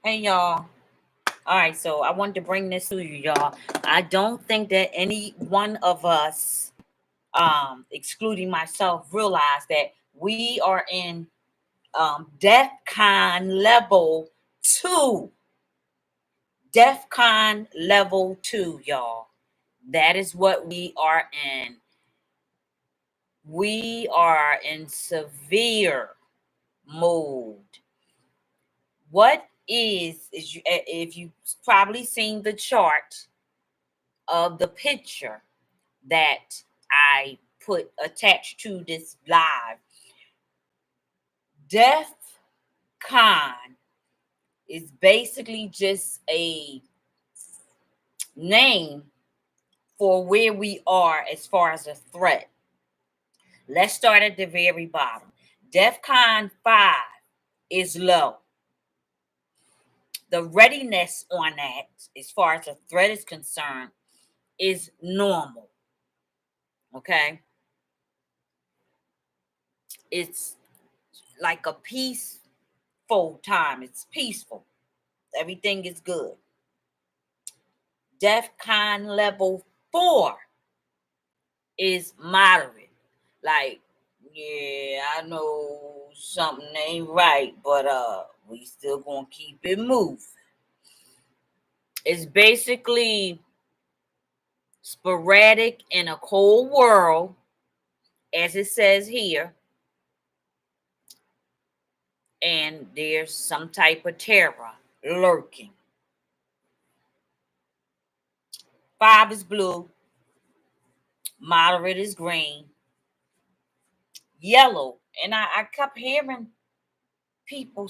Hey y'all. All right, so I wanted to bring this to you, y'all. I don't think that any one of us, excluding myself, realize that we are in DEFCON level 2. DEFCON level 2, y'all. That is what we are in. We are in severe mode. What is you, if you've probably seen the chart of the picture that I put attached to this live, DEF CON is basically just a name for where we are as far as a threat. Let's start at the very bottom. DEF CON 5 is low. The readiness on that, as far as a threat is concerned, is normal. Okay? It's like a peaceful time. It's peaceful. Everything is good. DEFCON level 4 is moderate. Like, yeah, I know something ain't right, but we still gonna keep it moving. It's basically sporadic in a cold world, as it says here, and there's some type of terror lurking. 5 is blue, moderate is green, yellow, and I kept hearing people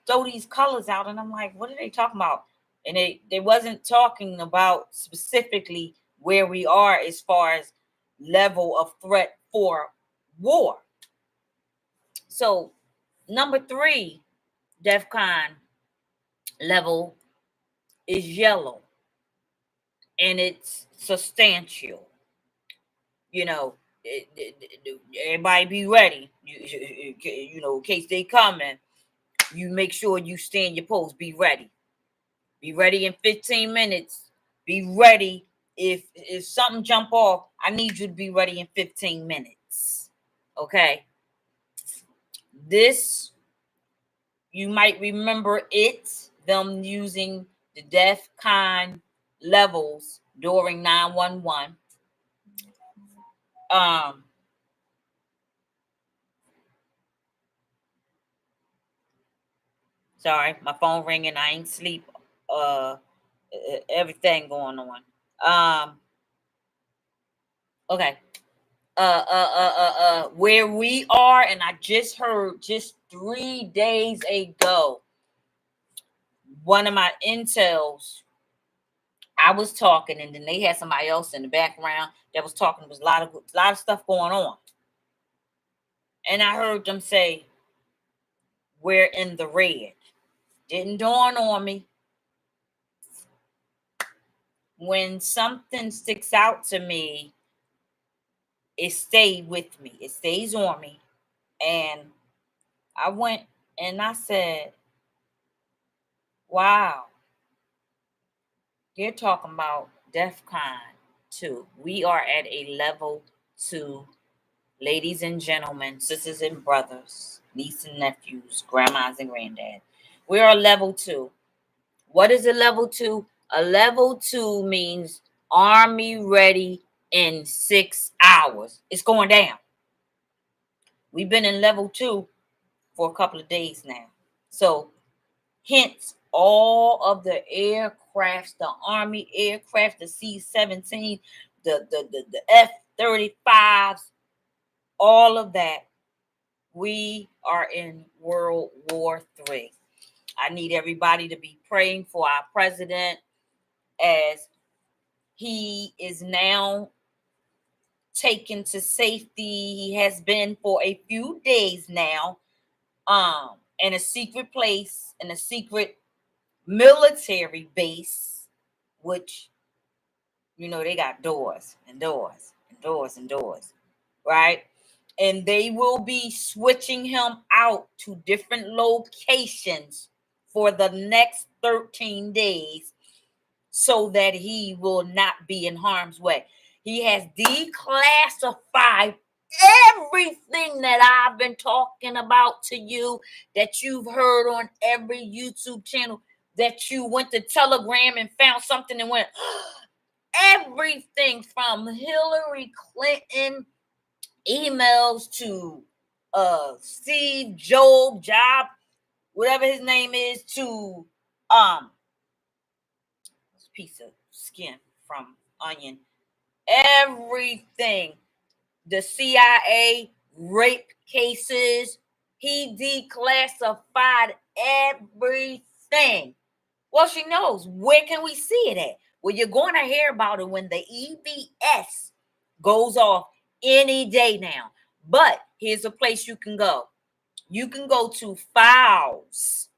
throw these colors out, and I'm like, what are they talking about? And they wasn't talking about specifically where we are as far as level of threat for war. So number 3 DEFCON level is yellow, and it's substantial. You know, everybody be ready. You know, in case they coming, you make sure you stay in your post. Be ready. Be ready in 15 minutes. Be ready. If something jump off, I need you to be ready in 15 minutes. Okay. This, you might remember it, them using the DEFCON levels during 911. Sorry, my phone ringing. I ain't sleep. Everything going on. Okay. Where we are, and I just heard just 3 days ago, one of my intels, I was talking, and then they had somebody else in the background that was talking. There was a lot of stuff going on, and I heard them say, "We're in the red." Didn't dawn on me. When something sticks out to me, it stayed with me. It stays on me. And I went and I said, wow, you're talking about DEFCON 2. We are at a level 2, ladies and gentlemen, sisters and brothers, nieces and nephews, grandmas and granddad. We are level 2. What is a level 2? A level 2 means army ready in 6 hours. It's going down. We've been in level 2 for a couple of days now. So hence all of the aircrafts, the Army aircraft, the C-17, the F-35s, all of that, we are in World War III. I need everybody to be praying for our president as he is now taken to safety. He has been for a few days now, in a secret place, in a secret military base, which, you know, they got doors and doors and doors and doors, right? And they will be switching him out to different locations for the next 13 days so that he will not be in harm's way. He has declassified everything that I've been talking about to you, that you've heard on every YouTube channel, that you went to Telegram and found something and went, everything from Hillary Clinton emails to Steve Job, whatever his name is, to piece of skin from onion, everything, the CIA rape cases, he declassified everything. Well, she knows. Where can we see it at? Well, you're going to hear about it when the EBS goes off any day now. But here's a place you can go. You can go to Files,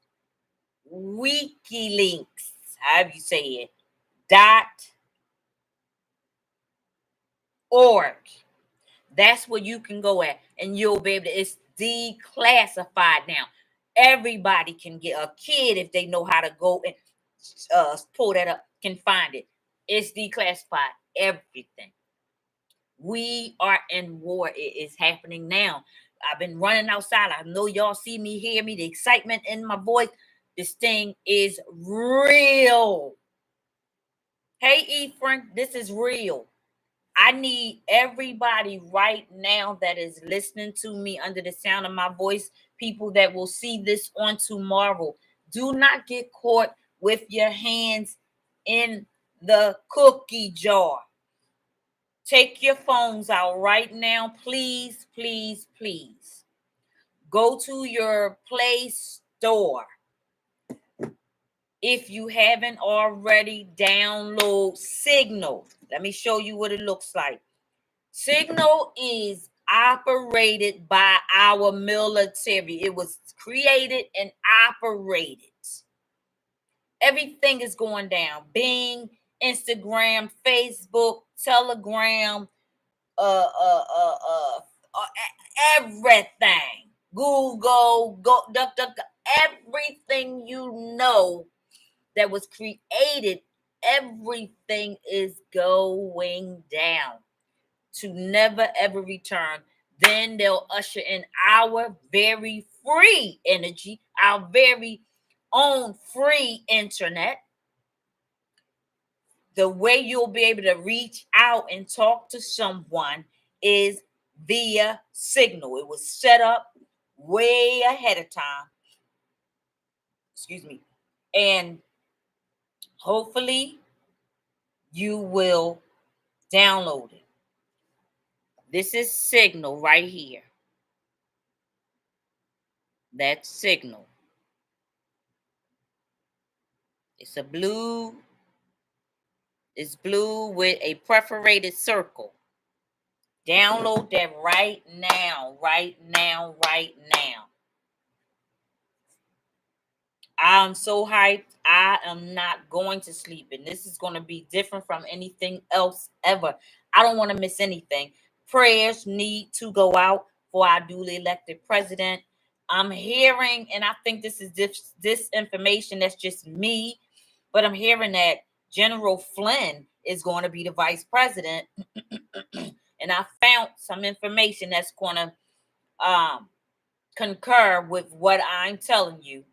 WikiLeaks, however you say it, .org. That's where you can go at, and you'll be able to, it's declassified now. Everybody can get, a kid, if they know how to go and pull that up, can find it. It's declassified, everything. We are in war. It is happening now. I've been running outside. I know y'all see me, hear me, the excitement in my voice. This thing is real. Hey, Ephraim, this is real. I need everybody right now that is listening to me under the sound of my voice, people that will see this on tomorrow. Do not get caught with your hands in the cookie jar. Take your phones out right now. Please, please, please. Go to your Play Store. If you haven't already, download Signal. Let me show you what it looks like. Signal is operated by our military. It was created and operated. Everything is going down. Bing, Instagram, Facebook, Telegram, everything. Google, everything you know that was created, everything is going down to never ever return. Then they'll usher in our very free energy, our very own free internet. The way you'll be able to reach out and talk to someone is via Signal. It was set up way ahead of time. Excuse me. And hopefully you will download it. This is Signal right here. That's Signal. It's blue with a perforated circle. Download that right now, right now, right now. I'm so hyped. I am not going to sleep, and this is going to be different from anything else ever. I don't want to miss anything. Prayers need to go out for our duly elected president. I'm hearing, and I think this is this information that's just me, but I'm hearing that General Flynn is going to be the vice president. And I found some information that's going to concur with what I'm telling you.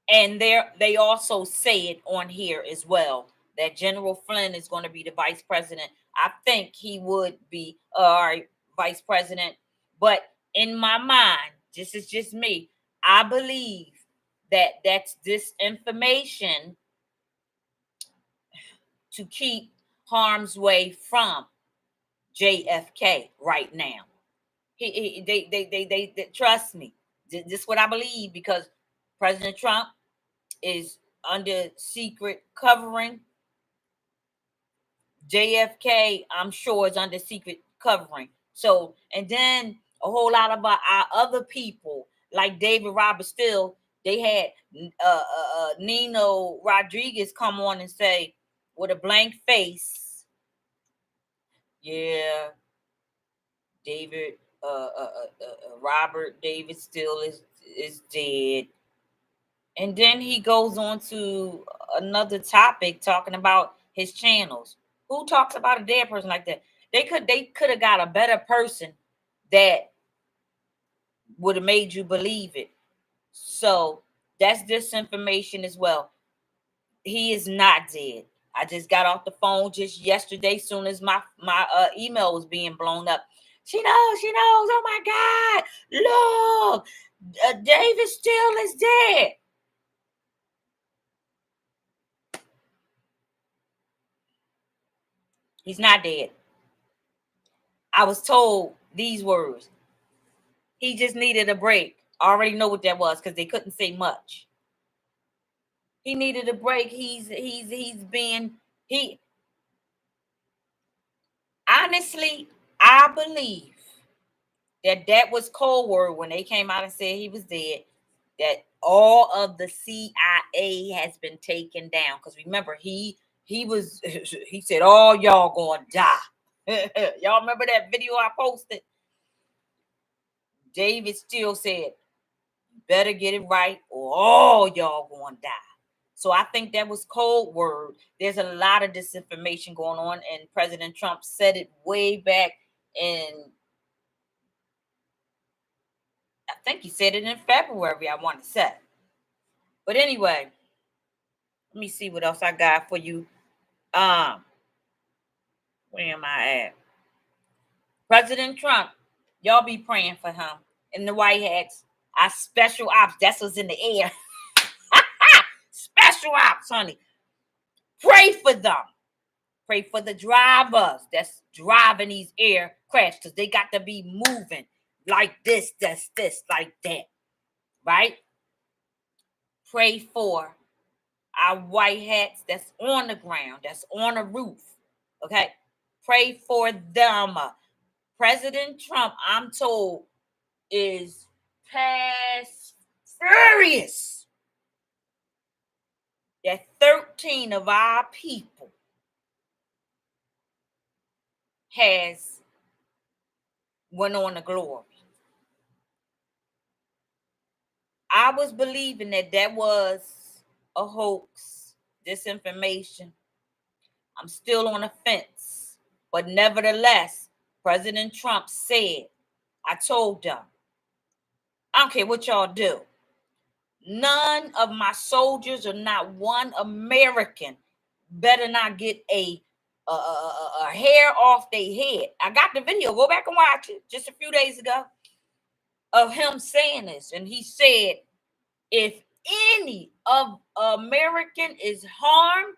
And they also say it on here as well, that General Flynn is going to be the vice president. I think he would be our vice president. But in my mind, this is just me, I believe that that's this to keep harm's way from JFK right now. They trust me. This is what I believe, because President Trump is under secret covering. JFK, I'm sure, is under secret covering. So, and then a whole lot of our other people, like David Roberts, still, they had Nino Rodriguez come on and say with a blank face, yeah, David Robert David Steele is dead. And then he goes on to another topic talking about his channels. Who talks about a dead person like that? They could have got a better person that would have made you believe it. So that's disinformation as well. He is not dead. I just got off the phone just yesterday, soon as my email was being blown up. She knows. Oh my God! Look, David Steele is dead. He's not dead. I was told these words. He just needed a break. I already know what that was because they couldn't say much. He needed a break. He's been he honestly, I believe that was code word when they came out and said he was dead. That all of the CIA has been taken down. Because remember, he was he said, all y'all gonna die. Y'all remember that video I posted? David Steele said, better get it right or all y'all gonna die. So I think that was code word. There's a lot of disinformation going on, and President Trump said it way back in, I think he said it in February, I want to say. But anyway, let me see what else I got for you. Where am I at? President Trump, y'all be praying for him in the White Hats. Our special ops, that's what's in the air. Special ops, honey. Pray for them. Pray for the drivers that's driving these air crafts because they got to be moving like this, like that, right? Pray for our white hats that's on the ground, that's on the roof, okay? Pray for them. President Trump, I'm told, is past furious that 13 of our people has went on to glory. I was believing that was a hoax, disinformation. I'm still on the fence. But nevertheless, President Trump said, I told them, I don't care what y'all do. None of my soldiers or not one American better not get a hair off their head. I got the video. Go back and watch it just a few days ago of him saying this. And he said, if any of American is harmed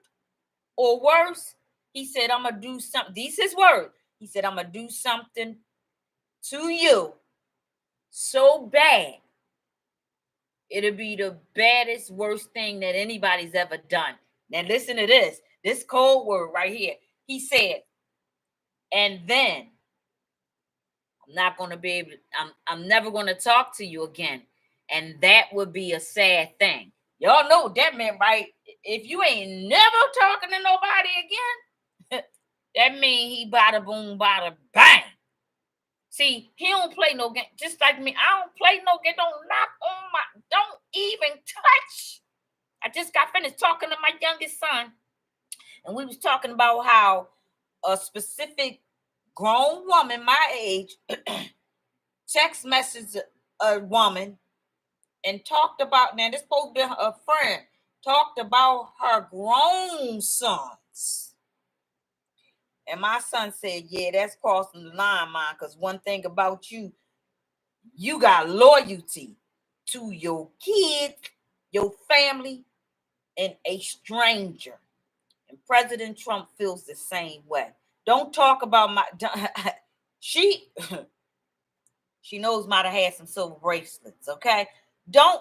or worse, he said, I'm going to do something. These his words. He said, I'm going to do something to you so bad. It'll be the baddest, worst thing that anybody's ever done. Now listen to this. This code word right here. He said, and then I'm not going to be able to, I'm never going to talk to you again. And that would be a sad thing. Y'all know what that meant, right? If you ain't never talking to nobody again, that means he bada boom, bada bang. See, he don't play no game. Just like me, I don't play no game. Don't knock on my, don't even touch. I just got finished talking to my youngest son, and we was talking about how a specific grown woman my age text messaged a woman and talked about, now this supposed to be a friend, talked about her grown sons. And my son said, yeah, that's crossing the line, Mom, because one thing about you, you got loyalty to your kids, your family, and a stranger. And President Trump feels the same way. Don't talk about my, she knows might have had some silver bracelets, okay? I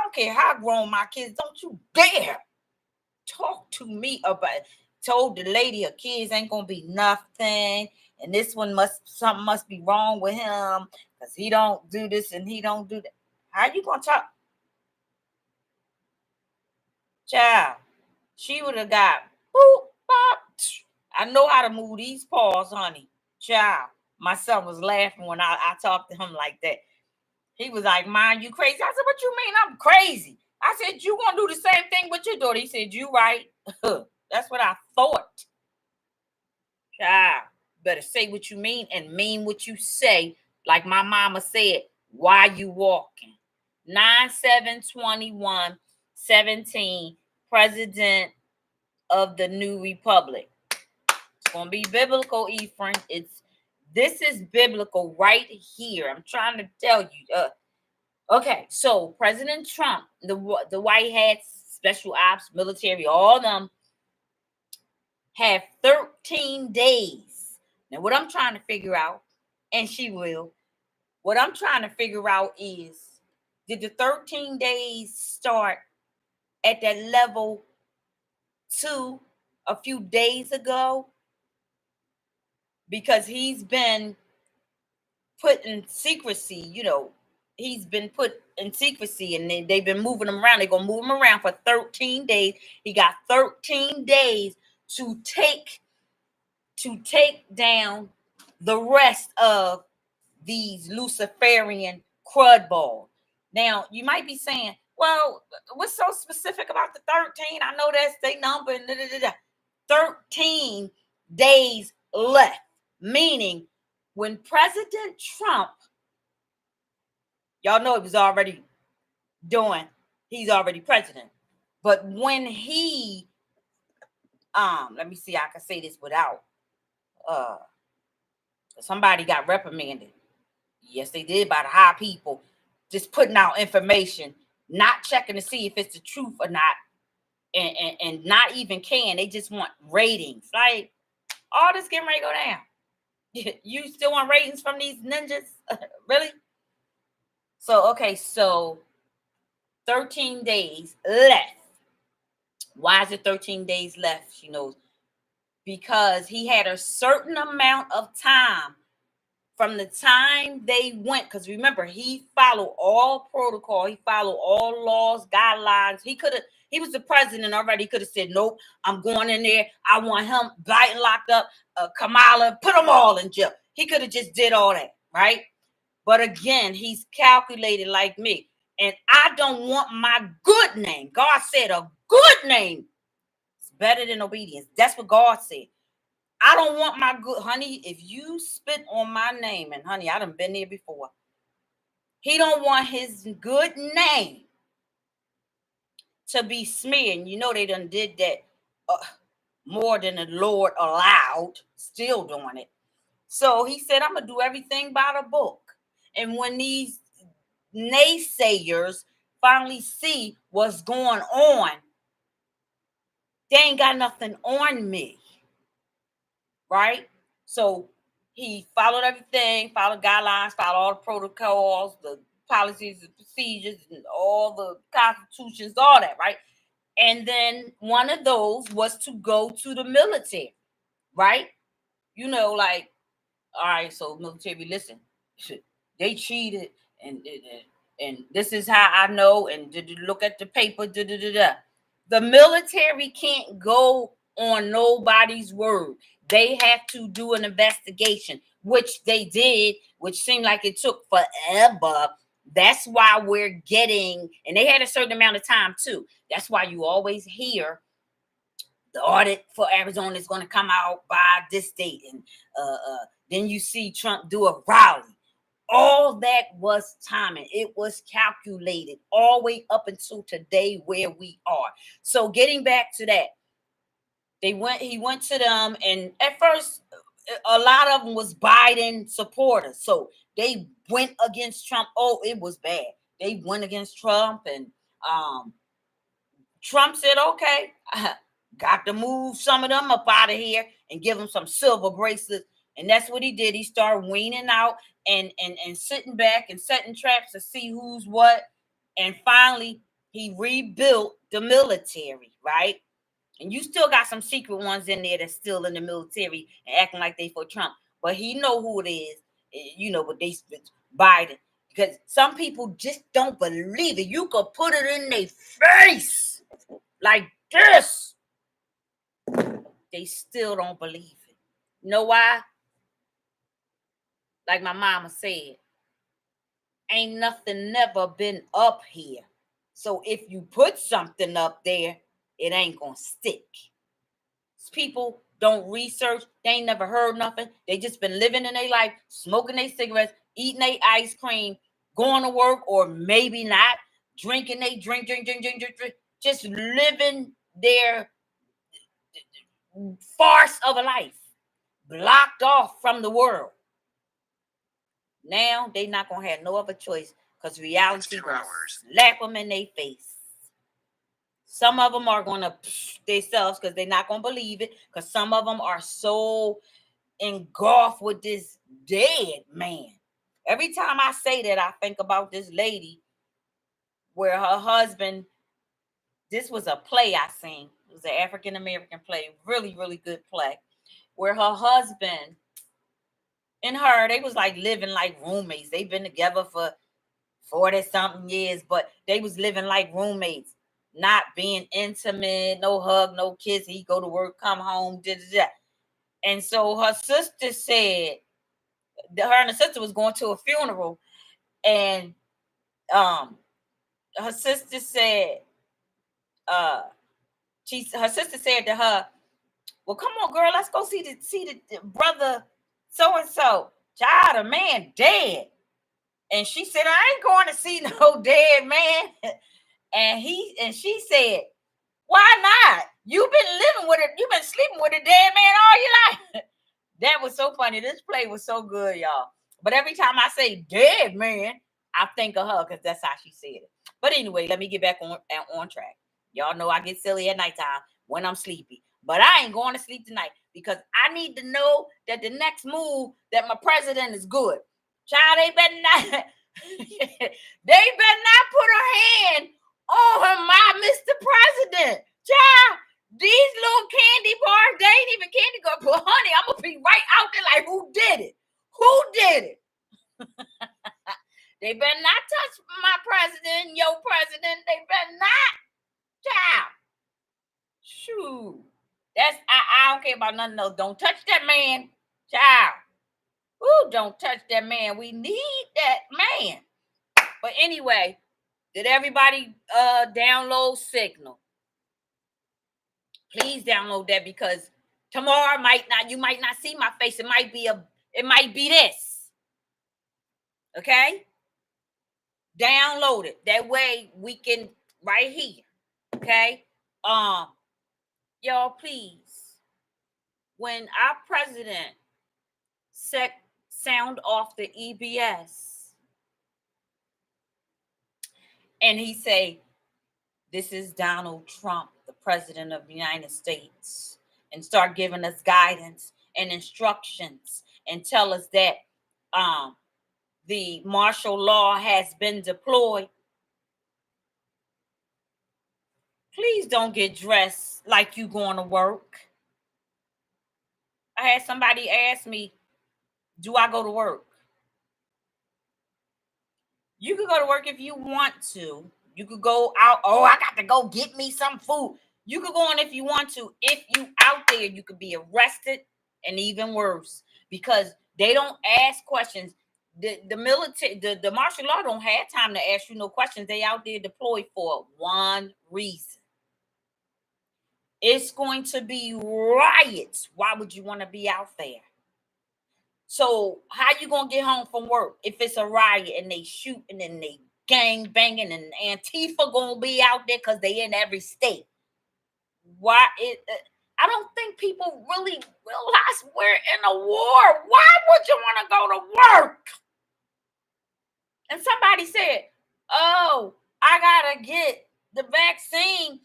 don't care how grown my kids, don't you dare talk to me about it. Told the lady her kids ain't gonna be nothing, and this one something must be wrong with him because he don't do this and he don't do that. How you gonna talk? Child, she would have got boop, bop. I know how to move these paws, honey. Child. My son was laughing when I talked to him like that. He was like, "Mom, you crazy?" I said, "What you mean I'm crazy?" I said, "You gonna do the same thing with your daughter?" He said, "You right." That's what I thought. Child, better say what you mean and mean what you say. Like my mama said, why you walking? 9/7/21/17, President of the New Republic. It's gonna be biblical, Ephraim. This is biblical right here. I'm trying to tell you. Okay, so President Trump, the White Hats, special ops, military, all of them have 13 days. Now, what I'm trying to figure out, and she will, what I'm trying to figure out is, did the 13 days start at that level 2 a few days ago? Because he's been put in secrecy, he's been put in secrecy, and they've been moving him around. They're going to move him around for 13 days. He got 13 days to take down the rest of these Luciferian crud balls. Now, you might be saying, well, what's so specific about the 13? I know that's their number. And 13 days left, meaning when President Trump, y'all know it was already he's already president. But when he, let me see, I can say this without, somebody got reprimanded. Yes, they did, by the high people, just putting out information, not checking to see if it's the truth or not, and not even they just want ratings. Like, all this getting ready to go down. You still want ratings from these ninjas? Really? So, okay, so 13 days left. Why is it 13 days left? She knows. Because he had a certain amount of time from the time they went, because remember, he followed all protocol, he followed all laws, guidelines. He was the president already. He could have said, nope, I'm going in there. I want him Biden locked up, Kamala, put them all in jail. He could have just did all that, right? But again, he's calculated like me. And I don't want my good name. God said a good name is better than obedience. That's what God said. I don't want my good, honey, if you spit on my name, and honey, I done been there before. He don't want his good name to be smeared. You know they done did that more than the Lord allowed, still doing it. So he said, I'm going to do everything by the book. And when these naysayers finally see what's going on, they ain't got nothing on me. Right? So he followed everything, followed guidelines, followed all the protocols, the policies, the procedures, and all the constitutions, all that, right? And then one of those was to go to the military, right? Like, all right, so military, listen, they cheated, and this is how I know, and look at the paper, The military can't go on nobody's word. They have to do an investigation, which they did, which seemed like it took forever. That's why we're getting, and they had a certain amount of time too. That's why you always hear the audit for Arizona is going to come out by this date. And then you see Trump do a rally. All that was timing. It was calculated all the way up until today where we are. So getting back to that, he went to them, and at first a lot of them was Biden supporters. So they went against Trump. Oh, it was bad. They went against Trump, and Trump said, okay, got to move some of them up out of here and give them some silver bracelets. And that's what he did. He started weaning out and sitting back and setting traps to see who's what. And finally, he rebuilt the military, right? And you still got some secret ones in there that's still in the military and acting like they for Trump. But he know who it is, but they Biden. Because some people just don't believe it. You could put it in their face like this. They still don't believe it. You know why? like my mama said, ain't nothing never been up here. So if you put something up there, it ain't gonna stick. People don't research. They ain't never heard nothing. They just been living in their life, smoking their cigarettes, eating their ice cream, going to work, or maybe not, drinking they drink, just living their farce of a life, blocked off from the world. Now they not gonna have no other choice because reality gonna slap them in their face. Some of them are gonna themselves because they're not gonna believe it. Because some of them are so engulfed with this dead man. Every time I say that, I think about this lady where her husband. This was a play I seen. It was an African American play, really, really good play, where her husband and her, they was like living like roommates. They've been together for 40 something years, but they was living like roommates, not being intimate, no hug, no kiss. He go to work, come home, and so her sister said that her and her sister was going to a funeral, and her sister said, her sister said to her, "Well, come on, girl, let's go see the brother so and so. Child, a man dead." And she said, "I ain't going to see no dead man." And she said, "Why not? You've been living with it. You've been sleeping with a dead man all your life." That was so funny. This play was so good, y'all. But every time I say dead man, I think of her because that's how she said it. But anyway, let me get back on track. Y'all know I get silly at nighttime when I'm sleepy. But I ain't going to sleep tonight because I need to know that the next move that my president is good. Child, they better not put her hand on my Mr. President. Child, these little candy bars, they ain't even candy bar. But honey, I'm gonna be right out there like, who did it? Who did it? They better not touch my president, your president. They better not. Child. Shoot. I don't care about nothing else. Don't touch that man. Child. Ooh, don't touch that man. We need that man. But anyway, did everybody download Signal? Please download that because tomorrow you might not see my face. It might be this. Okay? Download it. That way we can right here. Okay? Y'all, please. When our president sound off the EBS and he say, "This is Donald Trump, the president of the United States," and start giving us guidance and instructions and tell us that the martial law has been deployed, please don't get dressed like you going to work. I had somebody ask me, "Do I go to work?" You could go to work if you want to. You could go out. "Oh, I got to go get me some food." You could go on if you want to. If you out there, you could be arrested and even worse because they don't ask questions. The military, the martial law don't have time to ask you no questions. They out there deployed for one reason. It's going to be riots. Why would you want to be out there? So how you gonna get home from work if it's a riot and they shooting and they gang banging and Antifa gonna be out there because they in every state? I don't think people really realize we're in a war. Why would you want to go to work? And somebody said, "Oh, I gotta get the vaccine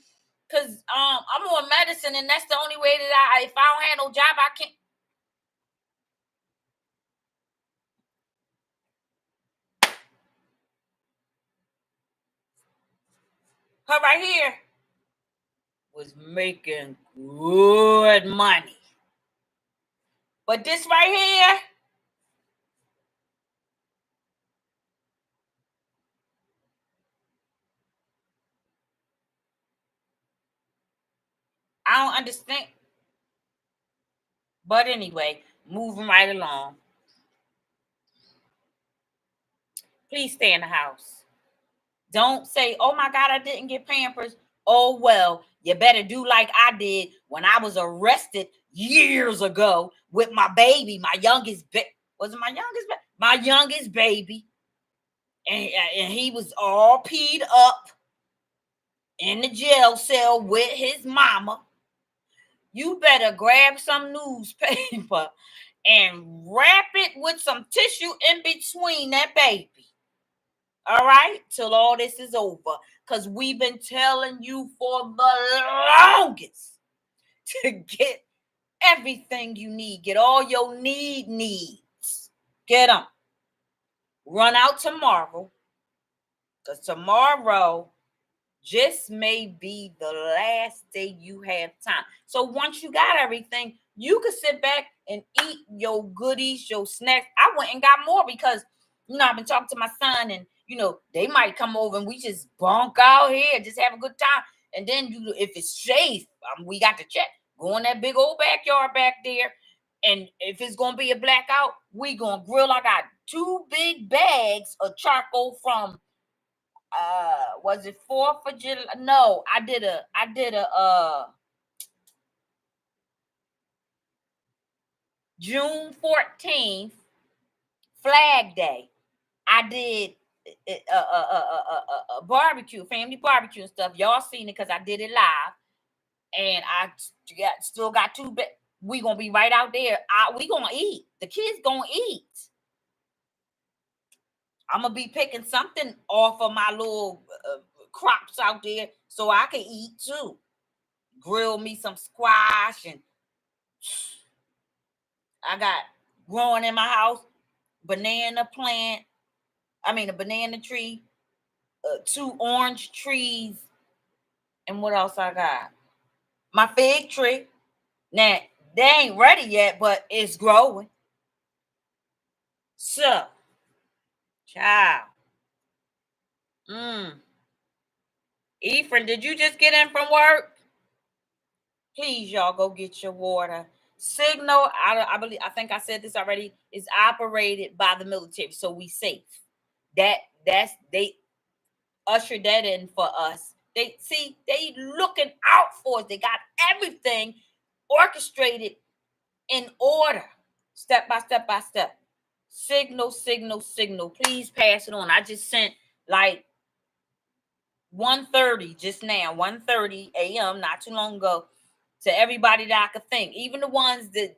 because I'm on medicine and that's the only way that if I don't have no job, I can't." Her right here was making good money. But this right here, I don't understand. But anyway, moving right along. Please stay in the house. Don't say, oh my God, I didn't get Pampers. Oh, well, you better do like I did when I was arrested years ago with my baby, my youngest was it my youngest baby? My youngest baby. And he was all peed up in the jail cell with his mama. You better grab some newspaper and wrap it with some tissue in between that baby. All right, till all this is over. Because we've been telling you for the longest to get everything you need. Get all your needs. Get them. Run out tomorrow. Because tomorrow just may be the last day you have time. So once you got everything, you can sit back and eat your goodies, your snacks. I went and got more because, I've been talking to my son and, they might come over and we just bunk out here, just have a good time. And then if it's safe, we got to check. Go in that big old backyard back there. And if it's going to be a blackout, we going to grill. I got 2 big bags of charcoal from was it 4th of July? No, I did a June 14th Flag Day. I did a barbecue, family barbecue and stuff. Y'all seen it because I did it live, and I still got 2. We gonna be right out there. We gonna eat. The kids gonna eat. I'm gonna be picking something off of my little crops out there so I can eat too. Grill me some squash, and I got growing in my house a banana tree, 2 orange trees, and what else I got? My fig tree. Now they ain't ready yet, but it's growing. So, child. Ephraim, did you just get in from work? Please, y'all, go get your water. Signal, I think I said this already, is operated by the military, so we safe. They ushered that in for us. They looking out for us. They got everything orchestrated in order, step by step by step. Signal. Please pass it on. I just sent like 1:30 just now, 1:30 a.m. not too long ago, to everybody that I could think, even the ones that,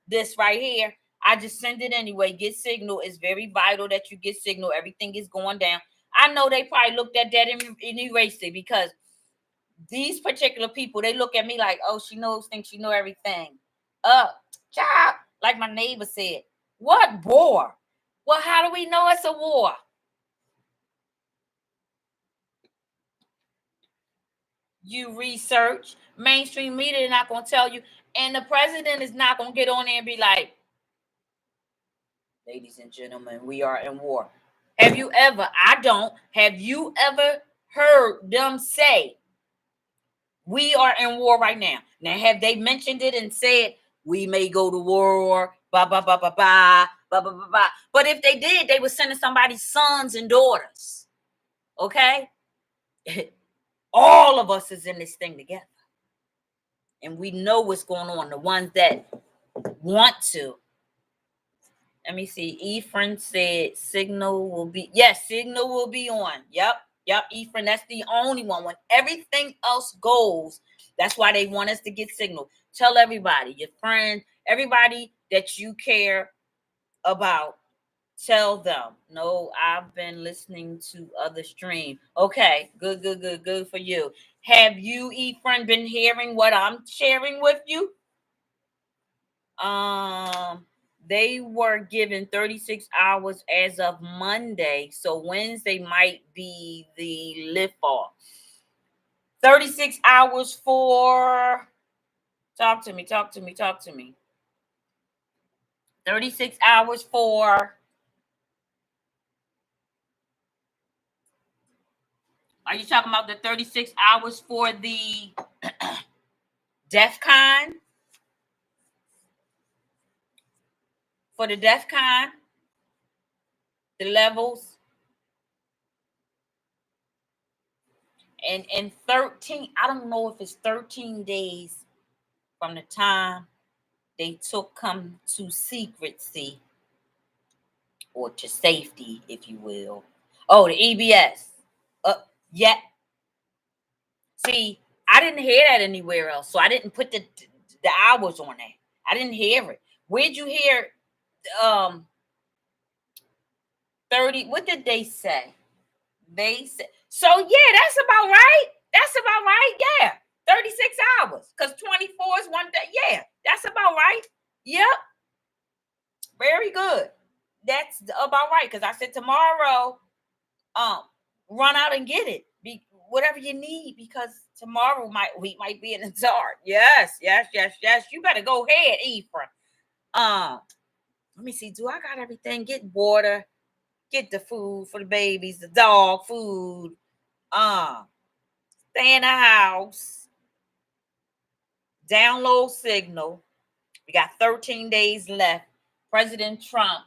this right here. I just send it anyway. Get signal. It's very vital that you get signal. Everything is going down. I know they probably looked at that and erased it, because these particular people, they look at me like, oh, thinks she know everything. Child, like my neighbor said, what war? Well, how do we know it's a war? You research. Mainstream media is not going to tell you. And the president is not going to get on there and be like, ladies and gentlemen, we are in war. Have you ever heard them say, we are in war right now? Now, have they mentioned it and said, we may go to war, blah, blah, blah, blah, blah, blah, blah, blah, blah. But if they did, they were sending somebody's sons and daughters. Okay? All of us is in this thing together. And we know what's going on. The ones that want to. Let me see. Ephraim said signal will be. Yes, signal will be on. Yep. Ephraim, that's the only one. When everything else goes, that's why they want us to get signal. Tell everybody, your friends, everybody that you care about. Tell them. No, I've been listening to other stream. Okay, good for you. Have you, Ephraim, been hearing what I'm sharing with you? They were given 36 hours as of Monday, so Wednesday might be the lift off. 36 hours for, talk to me. 36 hours for, are you talking about the 36 hours for the DEF CON? For the DEF CON? the levels. And in 13, I don't know if it's 13 days from the time they took come to secrecy or to safety, if you will. Oh, the EBS. Yeah. See, I didn't hear that anywhere else, so I didn't put the hours on that. I didn't hear it. Where'd you hear 30? What did they say? They said, so yeah, that's about right. That's about right. Yeah. 36 hours. Because 24 is one day. Yeah, that's about right. Yep. Very good. That's about right. Because I said tomorrow, run out and get it. Whatever you need, because tomorrow we might be in the dark. Yes. You better go ahead, Ephraim. Let me see. Do I got everything? Get water, get the food for the babies, the dog food. Stay in the house. Download signal. We got 13 days left. President Trump,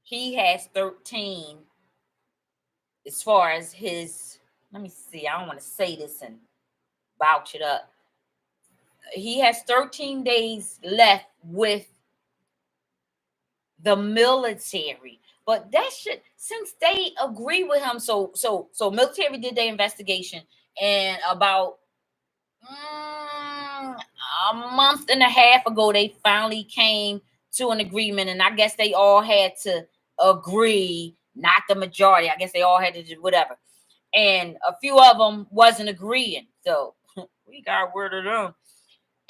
he has 13 as far as his, let me see, I don't want to say this and vouch it up. He has 13 days left with the military. But that should, since they agree with him, so military did their investigation, and about a month and a half ago, they finally came to an agreement, and I guess they all had to agree, not the majority. I guess they all had to do whatever, and a few of them wasn't agreeing. So we got word of them,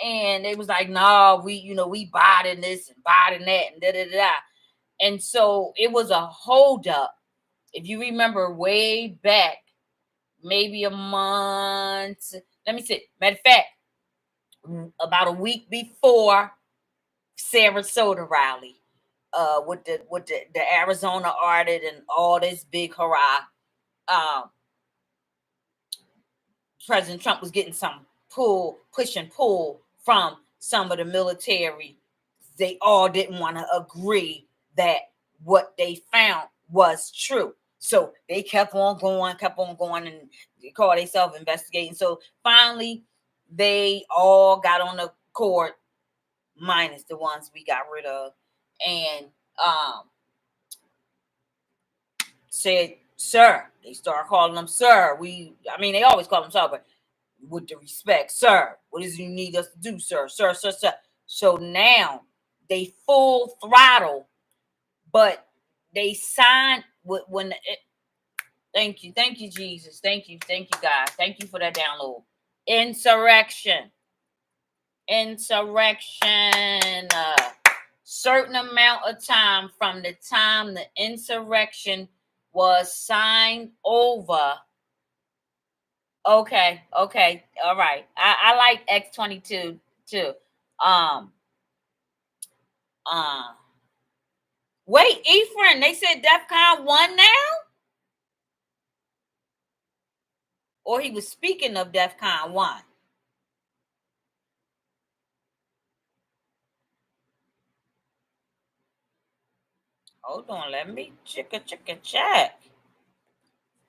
and they was like, "No, we buying this and buying that and da da da." And so it was a holdup. If you remember way back, maybe a month. Let me see. Matter of fact, about a week before Sarasota rally, with the Arizona audit and all this big hurrah, President Trump was getting some push and pull from some of the military. They all didn't want to agree that what they found was true. So they kept on going, and they called themselves investigating. So finally, they all got on the court, minus the ones we got rid of, and said, "Sir." They start calling them sir. They always call them sir, but with the respect, "Sir, what is it you need us to do, sir? Sir." So now they full throttle, but they signed when thank you, Jesus, thank you, guys, thank you for that download. Insurrection, certain amount of time from the time the insurrection was signed over. Okay, all right. I like X-22 too. Wait, Ephraim, they said DEFCON 1 now? Or he was speaking of DEFCON 1? Hold on, let me check.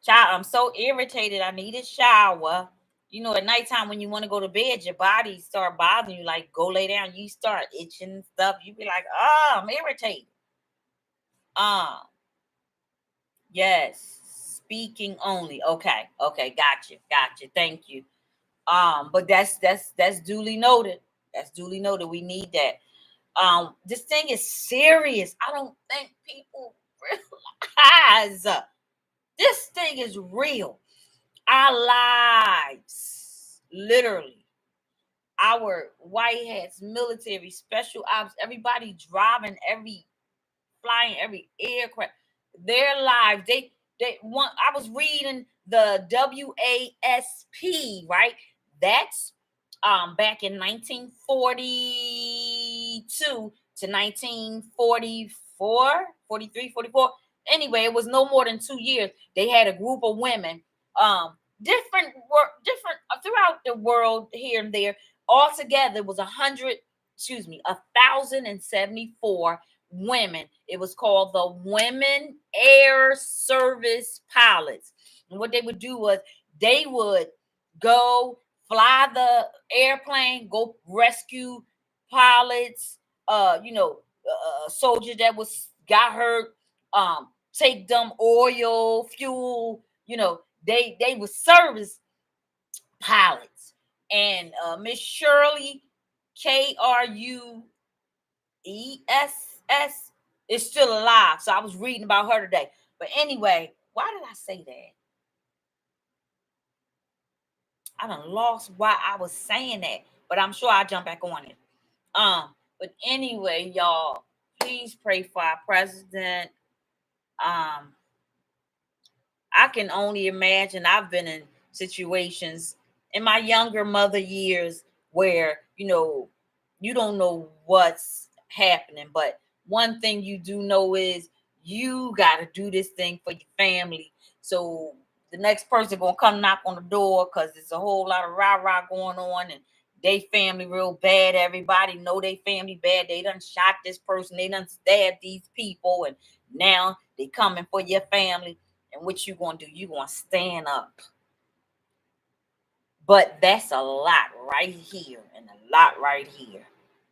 Child, I'm so irritated. I need a shower. At nighttime when you want to go to bed, your body start bothering you. Like, go lay down. You start itching and stuff. You be like, oh, I'm irritated. Yes. Speaking only. Okay. Gotcha. Thank you. But that's duly noted. That's duly noted. We need that. This thing is serious. I don't think people realize this thing is real. Our lives, literally, our white hats, military, special ops, everybody driving, flying every aircraft, their lives, they want. I was reading the WASP, right? That's back in 1942 to 1944, 43, 44. Anyway, it was no more than 2 years. They had a group of women, different throughout the world, here and there. Altogether, it was 100 1,074 women. It was called the Women Air Service Pilots. And what they would do was they would go fly the airplane, go rescue pilots, soldiers that got hurt, take them oil, fuel, they were service pilots. And Miss Shirley Kruess is still alive. So I was reading about her today. But anyway, why did I say that? I done lost why I was saying that, but I'm sure I'll jump back on it. But anyway, y'all, please pray for our president. I can only imagine. I've been in situations in my younger mother years where, you don't know what's happening. But one thing you do know is you got to do this thing for your family. So the next person going to come knock on the door because there's a whole lot of rah-rah going on and they family real bad. Everybody know they family bad. They done shot this person. They done stabbed these people. And now they coming for your family. And what you going to do? You going to stand up. But that's a lot right here and a lot right here.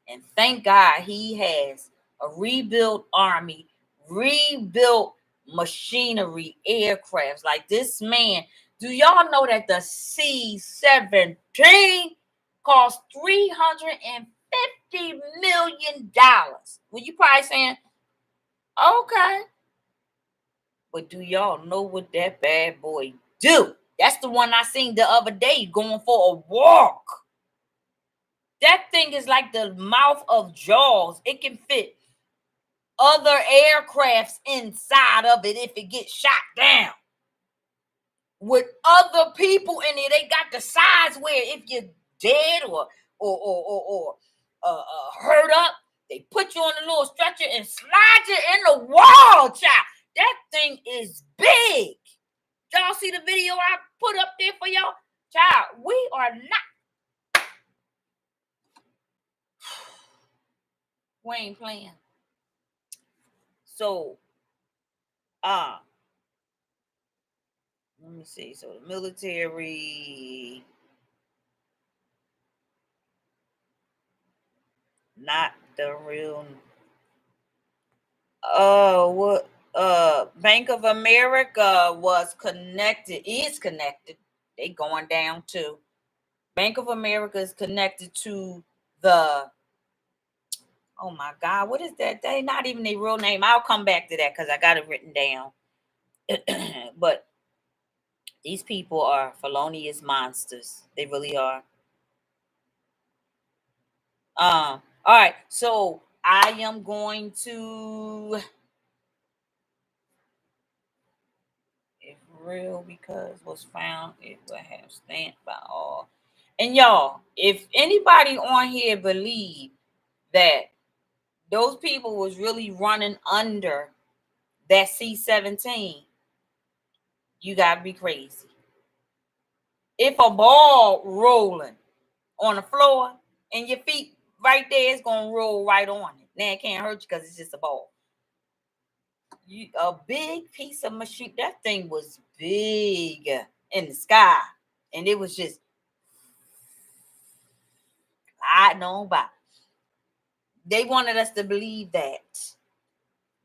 And thank God he has a rebuilt army, rebuilt machinery, aircrafts. Like this man, do y'all know that the C-17 cost $350 million? Well, you probably saying, okay. But do y'all know what that bad boy do? That's the one I seen the other day going for a walk. That thing is like the mouth of Jaws. It can fit other aircrafts inside of it if it gets shot down. With other people in it, they got the size where if you're dead or hurt up, they put you on a little stretcher and slide you in the wall, child. That thing is big. Y'all see the video I put up there for y'all? Child, we are not. We ain't playing. So, let me see. So the military, not the real. Bank of America is connected. They going down too. Bank of America is connected to the, oh my God, what is that? They not even their real name. I'll come back to that because I got it written down. But these people are felonious monsters. They really are. All right, so I am going to, if real because was found, it will have stamped by all. And y'all, if anybody on here believe that those people was really running under that C-17, you gotta be crazy. If a ball rolling on the floor and your feet right there, it's gonna roll right on it. Now it can't hurt you because it's just a ball. A big piece of machine. That thing was big in the sky, and it was just gliding on by. They wanted us to believe that.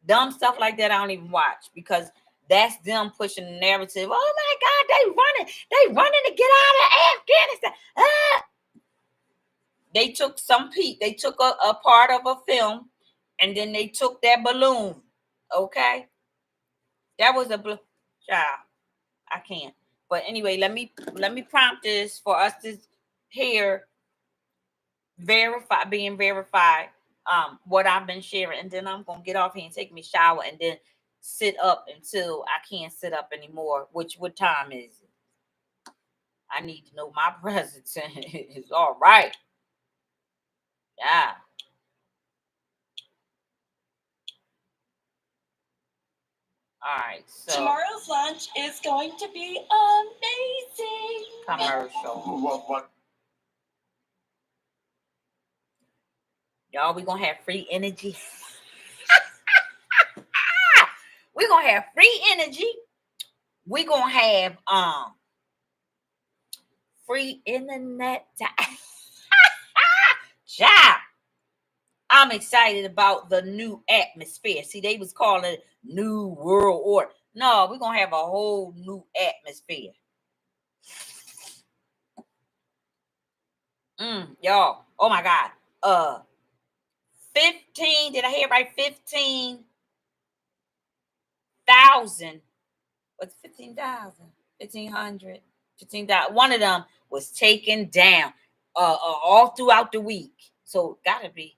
Dumb stuff like that I don't even watch because that's them pushing the narrative. Oh my God, they running to get out of Afghanistan. They took they took a part of a film and then they took that balloon. Okay. That was a child. I can't. But anyway, let me prompt this for us to hear being verified what I've been sharing, and then I'm gonna get off here and take me shower and then sit up until I can't sit up anymore. What time is it? I need to know my president is all right. Yeah. All right. So tomorrow's lunch is going to be amazing. Commercial. Y'all, we gonna have free energy. We gonna have free energy. We gonna have free internet. Child, I'm excited about the new atmosphere. See, they was calling it New World Order. No, we're gonna have a whole new atmosphere. Y'all. Oh my God. 15. Did I hear right? 15,000. What's 15,000? 1,500. 15,000. One of them was taken down all throughout the week. So gotta be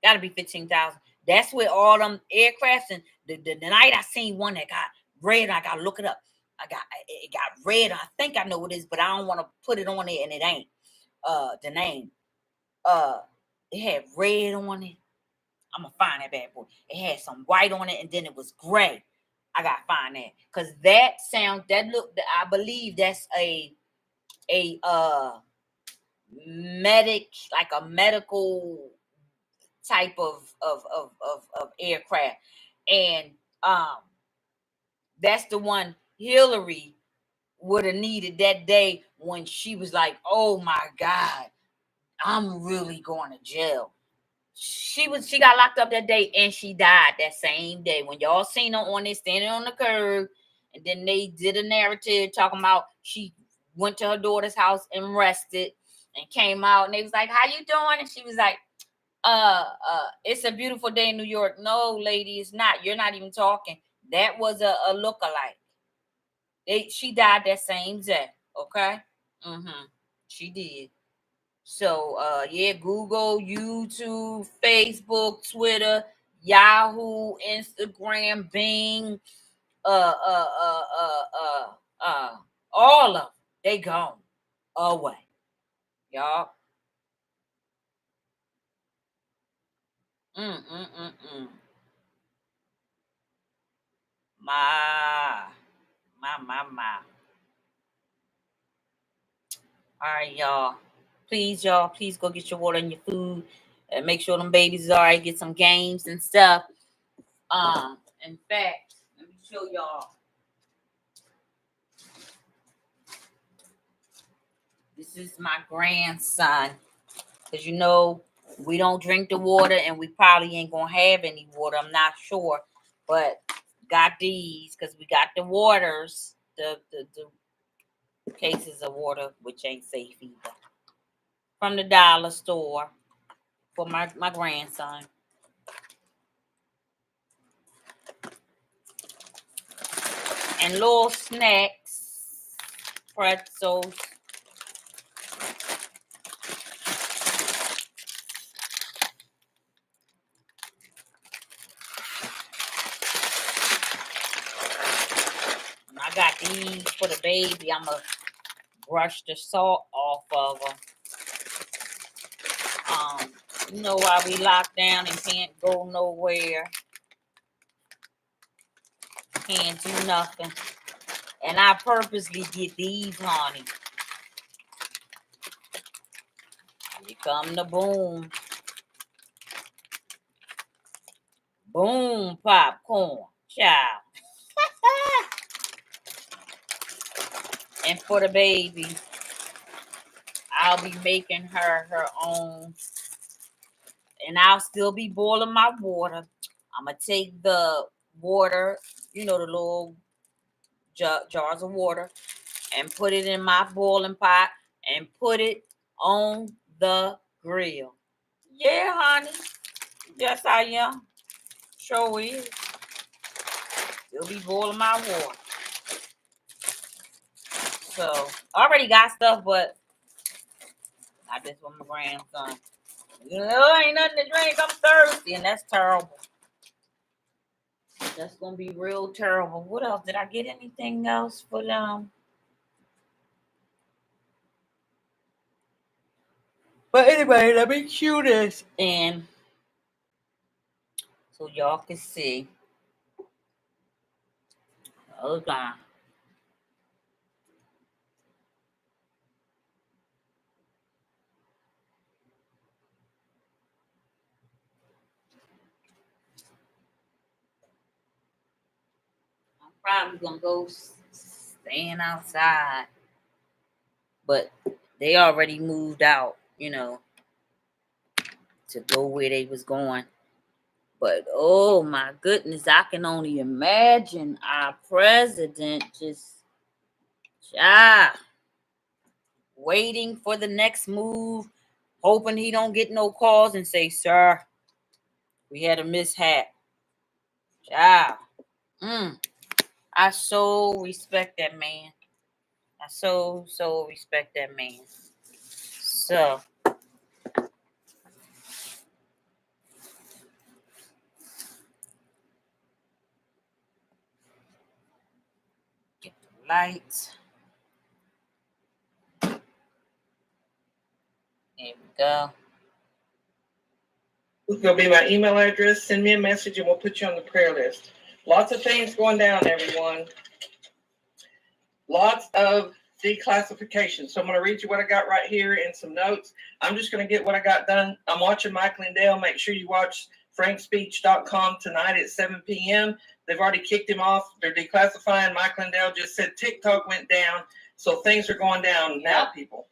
15,000. That's where all them aircrafts and the night I seen one that got red. I gotta look it up. It got red. I think I know what it is, but I don't want to put it on there and it ain't the name. It had red on it. I'm gonna find that bad boy. It had some white on it and then it was gray. I gotta find that because that sound that look. I believe that's a like a medical type of aircraft, and um that's the one Hillary would have needed that day when she was like, oh my God, I'm really going to jail. She got locked up that day and she died that same day. When y'all seen her on there standing on the curb, and then they did a narrative talking about she went to her daughter's house and rested and came out and they was like, how you doing? And she was like, it's a beautiful day in New York. No, lady, it's not. You're not even talking. That was a lookalike. She died that same day. Okay. She did. So yeah, Google, YouTube, Facebook, Twitter, Yahoo, Instagram, Bing, uh uh uh uh all of them, they gone away. Y'all. Mm mm mm mm. My my. All right, y'all, please go get your water and your food and make sure them babies is all right. Get some games and stuff. In fact, let me show y'all. This is my grandson. Because we don't drink the water and we probably ain't gonna have any water. I'm not sure. But got these because we got the waters, the cases of water, which ain't safe either. From the dollar store for my grandson. And little snacks, pretzels. And I got these for the baby. I'm going to brush the salt off of them. While we locked down and can't go nowhere. Can't do nothing. And I purposely get these, honey. Here come the boom. Boom popcorn. Child. And for the baby, I'll be making her own. And I'll still be boiling my water. I'm going to take the water, the little jars of water, and put it in my boiling pot and put it on the grill. Yeah, honey. Yes, I am. Sure is. Still be boiling my water. So, I already got stuff, but I just want my grandson. Ain't nothing to drink. I'm thirsty, and that's terrible. That's gonna be real terrible. What else? Did I get anything else for them? But anyway, let me cue this in so y'all can see. Hold on. probably gonna go staying outside, but they already moved out, to go where they was going. But oh my goodness, I can only imagine our president just waiting for the next move, hoping he don't get no calls and say, "Sir, we had a mishap." I so respect that man. I so respect that man. So get the lights. There we go. It's going to be my email address. Send me a message and we'll put you on the prayer list. Lots of things going down, everyone. Lots of declassification. So I'm going to read you what I got right here and some notes. I'm just going to get what I got done. I'm watching Mike Lindell. Make sure you watch frankspeech.com tonight at 7 p.m. They've already kicked him off. They're declassifying. Mike Lindell just said TikTok went down. So things are going down now, people.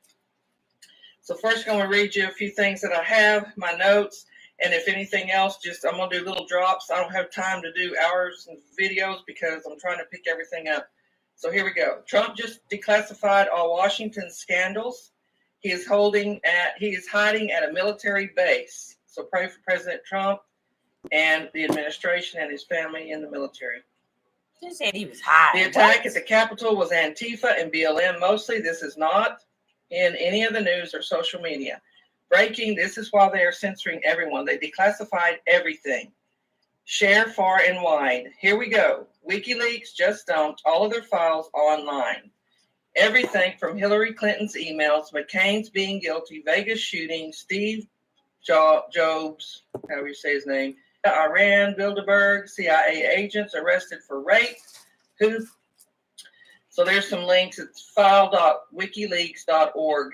So first I'm going to read you a few things that I have, my notes. And if anything else, I'm going to do little drops. I don't have time to do hours and videos because I'm trying to pick everything up. So here we go. Trump just declassified all Washington scandals. He is hiding at a military base. So pray for President Trump and the administration and his family in the military. He said he was hiding. The attack at the Capitol was Antifa and BLM mostly. This is not in any of the news or social media. Breaking, this is why they are censoring everyone. They declassified everything. Share far and wide. Here we go. WikiLeaks just dumped all of their files online. Everything from Hillary Clinton's emails, McCain's being guilty, Vegas shooting, Steve Jobs, however you say his name, Iran, Bilderberg, CIA agents arrested for rape. So there's some links. It's file.wikileaks.org.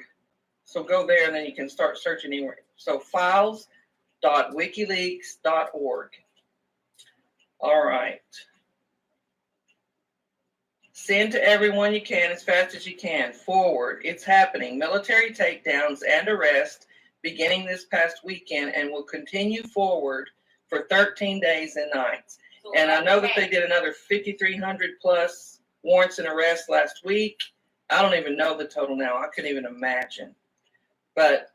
So go there and then you can start searching anywhere. So files.wikileaks.org. All right. Send to everyone you can as fast as you can. Forward. It's happening. Military takedowns and arrests beginning this past weekend and will continue forward for 13 days and nights. And I know that they did another 5,300 plus warrants and arrests last week. I don't even know the total now. I couldn't even imagine. But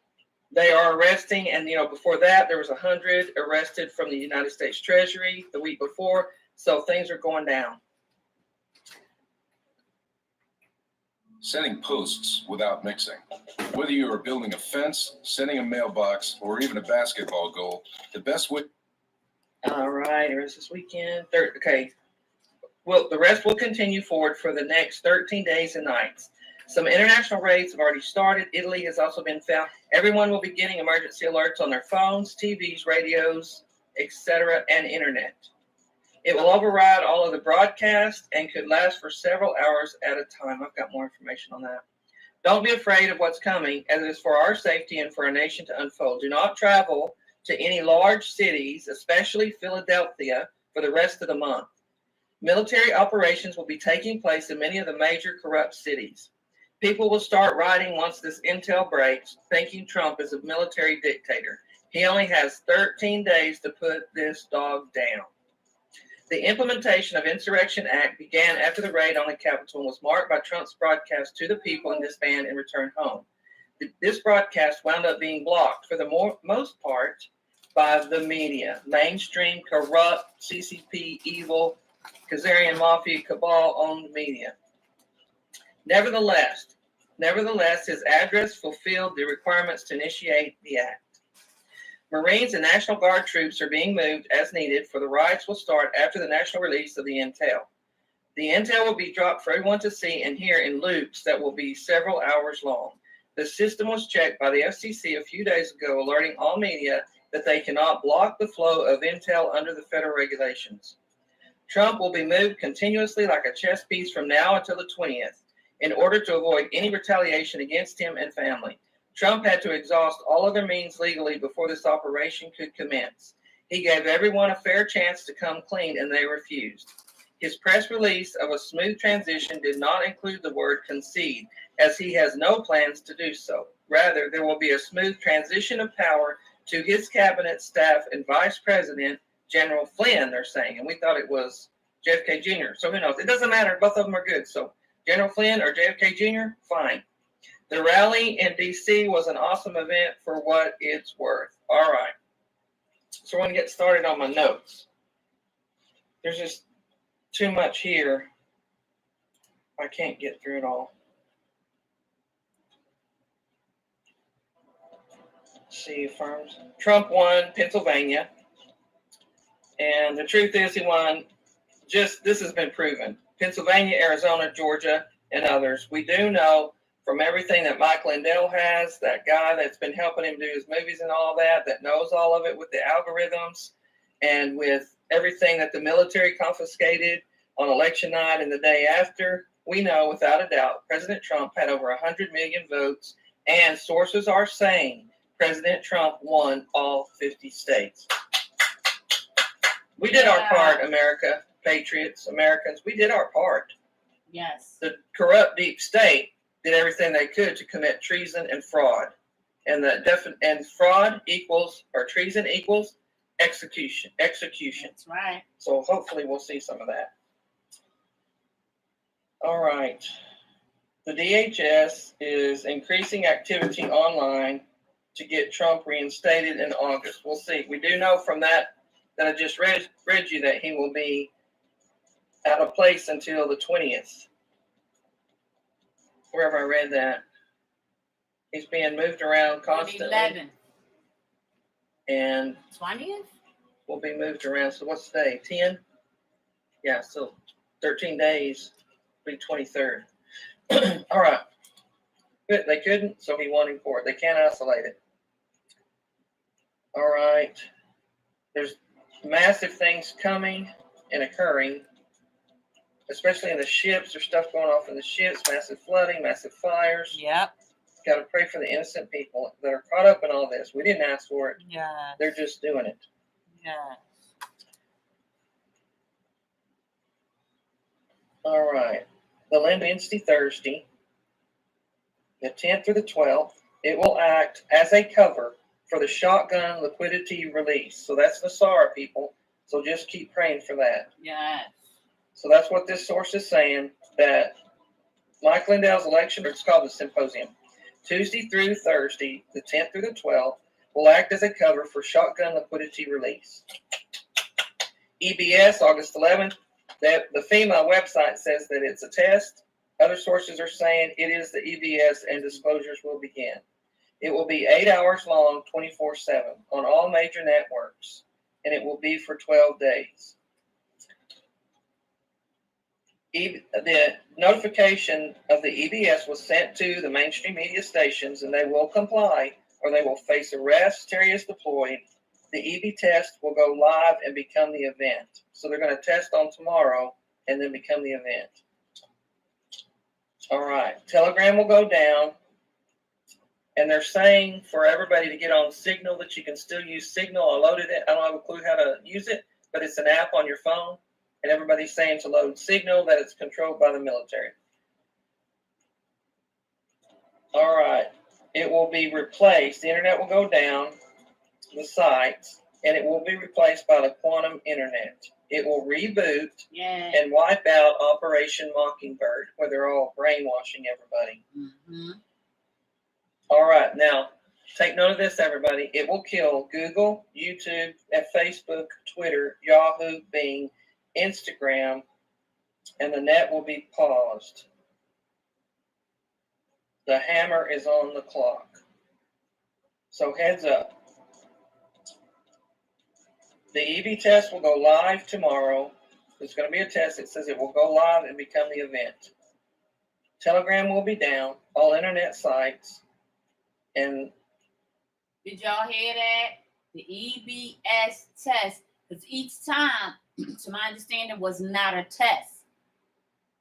they are arresting, and before that there was 100 arrested from the United States Treasury the week before. So things are going down. Sending posts without mixing. Whether you are building a fence, sending a mailbox, or even a basketball goal, the best way. All right, here's this weekend. Okay. Well, the rest will continue forward for the next 13 days and nights. Some international raids have already started. Italy has also been found. Everyone will be getting emergency alerts on their phones, TVs, radios, etc., and internet. It will override all of the broadcast and could last for several hours at a time. I've got more information on that. Don't be afraid of what's coming, as it is for our safety and for our nation to unfold. Do not travel to any large cities, especially Philadelphia, for the rest of the month. Military operations will be taking place in many of the major corrupt cities. People will start writing once this intel breaks, thinking Trump is a military dictator. He only has 13 days to put this dog down. The implementation of Insurrection Act began after the raid on the Capitol and was marked by Trump's broadcast to the people in disband and return home. This broadcast wound up being blocked for the most part by the media, mainstream, corrupt, CCP, evil, Khazarian Mafia, cabal-owned media. Nevertheless, his address fulfilled the requirements to initiate the act. Marines and National Guard troops are being moved as needed, for the riots will start after the national release of the intel. The intel will be dropped for everyone to see and hear in loops that will be several hours long. The system was checked by the FCC a few days ago, alerting all media that they cannot block the flow of intel under the federal regulations. Trump will be moved continuously like a chess piece from now until the 20th in order to avoid any retaliation against him and family. Trump had to exhaust all other means legally before this operation could commence. He gave everyone a fair chance to come clean, and they refused. His press release of a smooth transition did not include the word concede, as he has no plans to do so. Rather, there will be a smooth transition of power to his cabinet staff and Vice President General Flynn, they're saying. And we thought it was JFK Jr. So who knows? It doesn't matter. Both of them are good. So General Flynn or JFK Jr., fine. The rally in D.C. was an awesome event for what it's worth. All right. So we're going to get started on my notes. There's just too much here. I can't get through it all. Let's see, firms. Trump won Pennsylvania. And the truth is he won. This has been proven. Pennsylvania, Arizona, Georgia, and others. We do know from everything that Mike Lindell has, that guy that's been helping him do his movies and all that knows all of it with the algorithms and with everything that the military confiscated on election night and the day after. We know without a doubt President Trump had over 100 million votes, and sources are saying President Trump won all 50 states. We did our part, America, patriots, Americans. We did our part. Yes. The corrupt deep state did everything they could to commit treason and fraud. And fraud equals, or treason equals, execution. That's right. So hopefully we'll see some of that. All right. The DHS is increasing activity online to get Trump reinstated in August. We'll see. We do know from that I just read you that he will be out of place until the 20th. Wherever I read that. He's being moved around constantly. 11. And 20th? Will be moved around. So what's the day? 10? Yeah, so 13 days will be 23rd. All right. Good. They couldn't, so he won in court. They can't isolate it. All right. There's massive things coming and occurring, especially in the ships. There's stuff going off in the ships, massive flooding, massive fires. Yep. Got to pray for the innocent people that are caught up in all this. We didn't ask for it. Yeah. They're just doing it. Yeah. All right. The Wednesday, Thursday, the 10th through the 12th, it will act as a cover for the shotgun liquidity release. So that's the SARA people. So just keep praying for that. Yes. So that's what this source is saying, that Mike Lindell's election, it's called the symposium, Tuesday through Thursday, the 10th through the 12th, will act as a cover for shotgun liquidity release. EBS, August 11th, the FEMA website says that it's a test. Other sources are saying it is the EBS and disclosures will begin. It will be 8 hours long, 24/7 on all major networks, and it will be for 12 days. The notification of the EBS was sent to the mainstream media stations, and they will comply or they will face arrest. Terry is deployed. The EB test will go live and become the event. So they're going to test on tomorrow and then become the event. All right. Telegram will go down. And they're saying for everybody to get on Signal, that you can still use Signal. I loaded it. I don't have a clue how to use it, but it's an app on your phone. And everybody's saying to load Signal, that it's controlled by the military. All right. It will be replaced. The internet will go down, the sites, and it will be replaced by the quantum internet. It will reboot and wipe out Operation Mockingbird, where they're all brainwashing everybody. Mm-hmm. All right. Now, take note of this, everybody. It will kill Google, YouTube, and Facebook, Twitter, Yahoo, Bing, Instagram, and the net will be paused. The hammer is on the clock. So heads up. The EB test will go live tomorrow. There's going to be a test that says it will go live and become the event. Telegram will be down, all internet sites. And did y'all hear that? The EBS test, because each time, to my understanding, was not a test.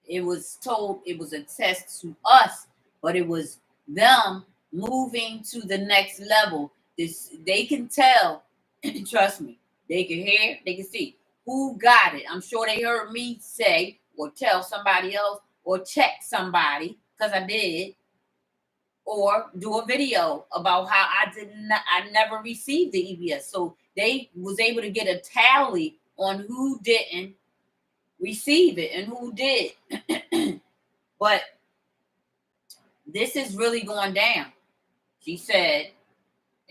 It was told it was a test to us, but it was them moving to the next level. They can tell, trust me, they can hear, they can see. who got it. I'm sure they heard me say or tell somebody else or check somebody, because I did, or do a video about how I never received the EBS. So they was able to get a tally on who didn't receive it and who did. But this is really going down. She said,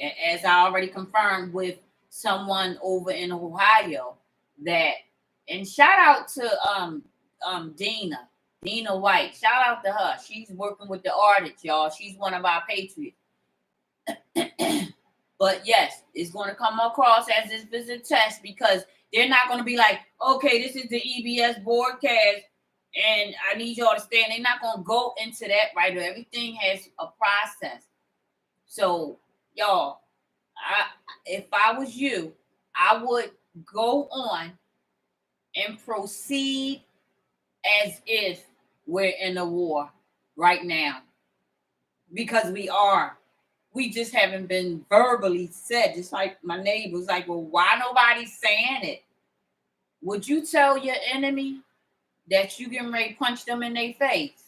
as I already confirmed with someone over in Ohio, that, and shout out to Dina White. Shout out to her. She's working with the artists, y'all. She's one of our patriots. But yes, it's going to come across as this visit test, because they're not going to be like, okay, this is the EBS broadcast and I need y'all to stay. And they're not going to go into that right away. Everything has a process. So, y'all, if I was you, I would go on and proceed as if we're in a war right now, because we are. We just haven't been verbally said. Just like my neighbors, like, well, why nobody's saying it? Would you tell your enemy that you getting ready to punch them in their face?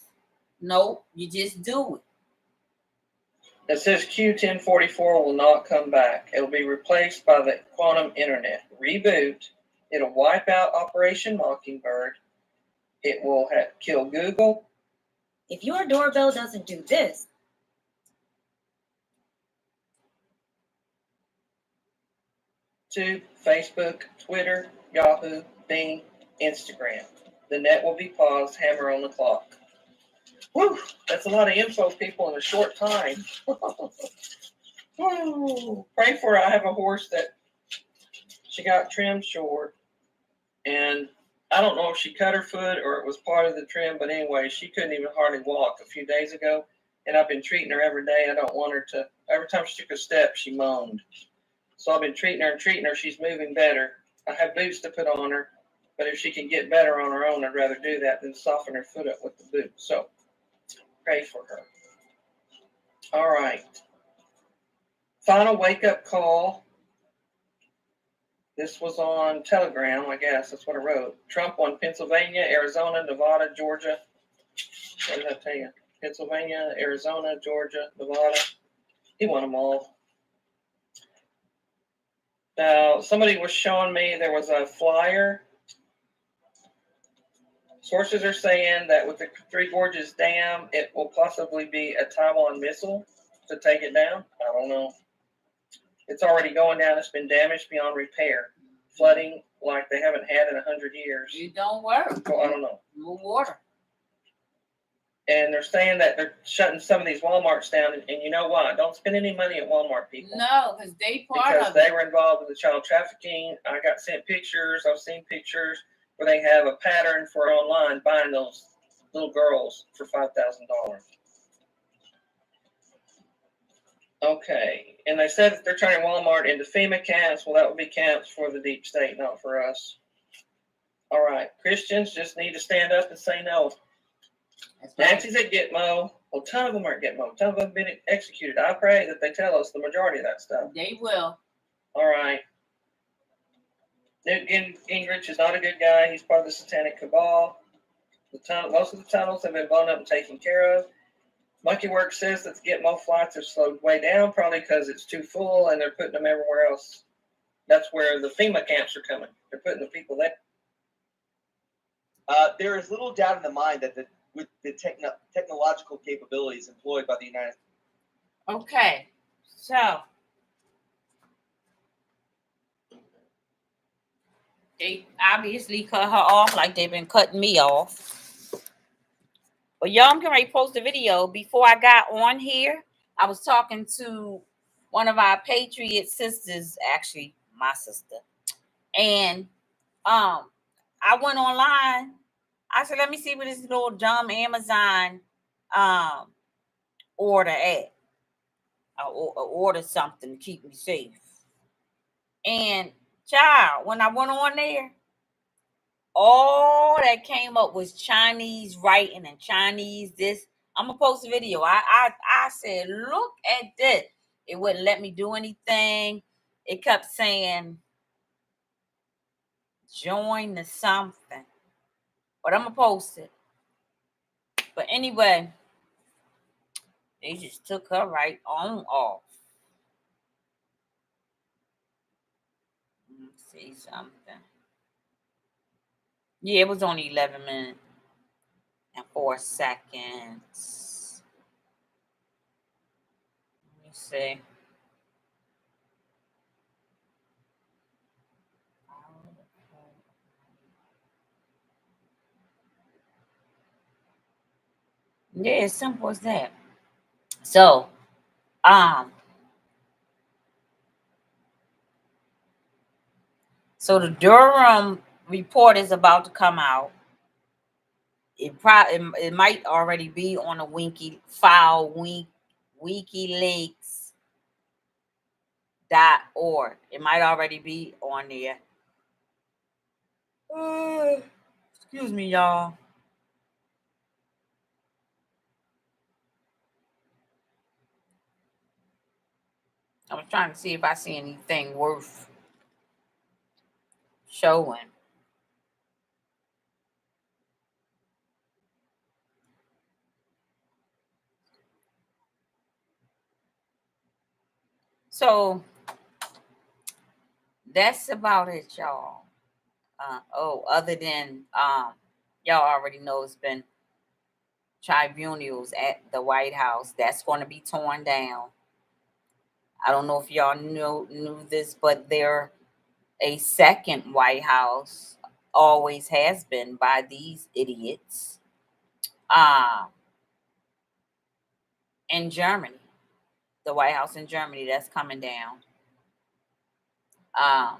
No, you just do it. It says Q1044 will not come back. It'll be replaced by the quantum internet. Reboot. It'll wipe out Operation Mockingbird. It will kill Google. If your doorbell doesn't do this, YouTube, Facebook, Twitter, Yahoo, Bing, Instagram. The net will be paused. Hammer on the clock. Whew, that's a lot of info, people, in a short time. Woo. Pray for her. I have a horse that she got trimmed short, and I don't know if she cut her foot or it was part of the trim, but anyway, she couldn't even hardly walk a few days ago, and I've been treating her every day. I don't want her to, every time she took a step, she moaned. So I've been treating her and treating her. She's moving better. I have boots to put on her, but if she can get better on her own, I'd rather do that than soften her foot up with the boot. So pray for her. All right. Final wake-up call. This was on Telegram, I guess. That's what I wrote. Trump won Pennsylvania, Arizona, Nevada, Georgia. What did I tell you? Pennsylvania, Arizona, Georgia, Nevada. He won them all. Now, somebody was showing me there was a flyer. Sources are saying that with the Three Gorges Dam, it will possibly be a Taiwan missile to take it down. I don't know. It's already going down. It's been damaged beyond repair. Flooding like they haven't had in 100 years. You don't work. Well, I don't know. No water. And they're saying that they're shutting some of these Walmarts down. And you know why? Don't spend any money at Walmart, people. No, because they part Because of they it. were involved with the child trafficking. I got sent pictures. I've seen pictures where they have a pattern for online buying those little girls for $5,000. Okay. And they said that they're turning Walmart into FEMA camps. Well, that would be camps for the deep state, not for us. All right. Christians just need to stand up and say no. Nazis at Gitmo. Well, a ton of them are at Gitmo. A ton of them have been executed. I pray that they tell us the majority of that stuff. They will. All right. Newt Gingrich is not a good guy. He's part of the satanic cabal. Most of the tunnels have been blown up and taken care of. Monkey Work says that the Gitmo flights are slowed way down, probably because it's too full and they're putting them everywhere else. That's where the FEMA camps are coming. They're putting the people there. There is little doubt in the mind that with the technological capabilities employed by the United States. Okay, so they obviously cut her off like they've been cutting me off. But y'all, I'm going to post a video. Before I got on here, I was talking to one of our Patriot sisters, actually my sister, and I went online. I said, let me see what this little dumb Amazon order at. I ordered something to keep me safe. And child, when I went on there, all that came up was Chinese writing and Chinese this. I'm gonna post a video. I said, look at this. It wouldn't let me do anything. It kept saying join the something. But I'm going to post it. But anyway, they just took her right on off. Let me see something. Yeah, it was only 11 minutes and 4 seconds. Let me see. Yeah, as simple as that. So, so the Durham report is about to come out. It might already be on a WikiLeaks.org. It might already be on there. Excuse me, y'all. I was trying to see if I see anything worth showing. So that's about it, y'all. Other than y'all already know it's been tribunals at the White House. That's going to be torn down. I don't know if y'all knew this, but there a second White House always has been by these idiots. In Germany, the White House in Germany, that's coming down. I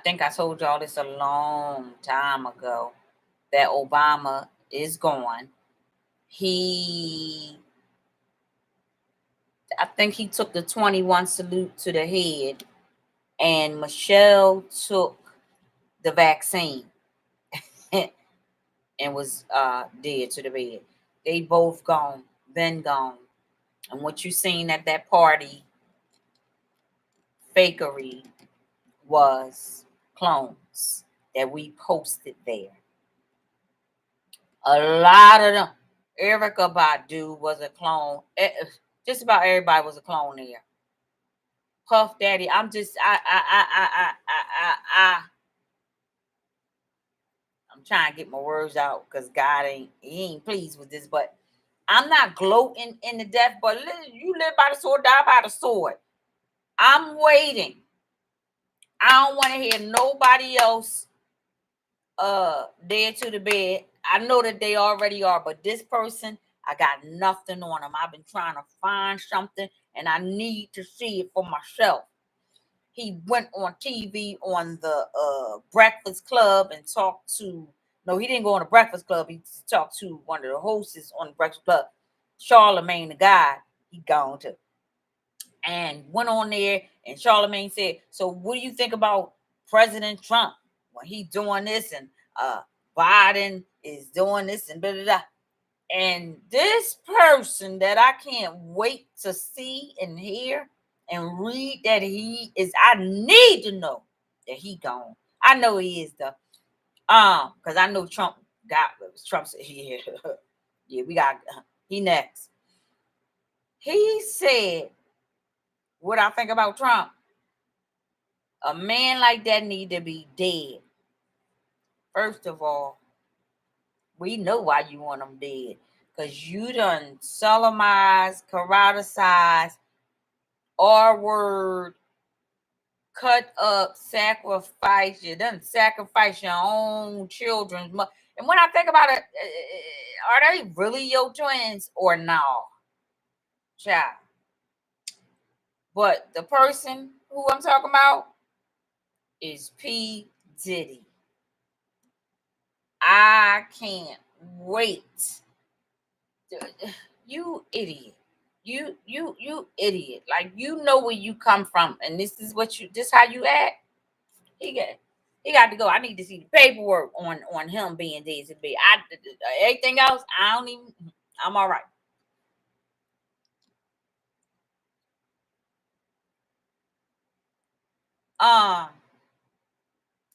think I told y'all this a long time ago that Obama is gone. I think he took the 21 salute to the head, and Michelle took the vaccine and was dead to the bed. They both gone, been gone. And what you seen at that party, fakery, was clones that we posted there. A lot of them. Erica Badu was a clone. Just about everybody was a clone there. Puff Daddy, I'm trying to get my words out because God ain't pleased with this, but I'm not gloating in the death, but you live by the sword, die by the sword. I'm waiting. I don't want to hear nobody else dead to the bed. I know that they already are, but this person, I got nothing on him. I've been trying to find something, and I need to see it for myself. He went on TV on the Breakfast Club and talked to. No, he didn't go on the Breakfast Club. He talked to one of the hosts on the Breakfast Club, Charlemagne the guy. He gone to, and went on there, and Charlemagne said, "So, what do you think about President Trump when he doing this and Biden is doing this and blah blah blah?" And this person that I can't wait to see and hear and read that he is, I need to know that he gone. I know he is though. Because I know Trump said, yeah, yeah, we got he next. He said, what I think about Trump, a man like that need to be dead. First of all, we know why you want him dead. Because you done sodomized, karaticized, R-word, cut up, sacrifice. You done sacrifice your own children's mother. And when I think about it, are they really your twins or no? Child. But the person who I'm talking about is P. Diddy. I can't wait. You idiot. You idiot. Like, you know where you come from, and this is how you act. He got to go. I need to see the paperwork on him being dead to be. Everything else, I'm all right.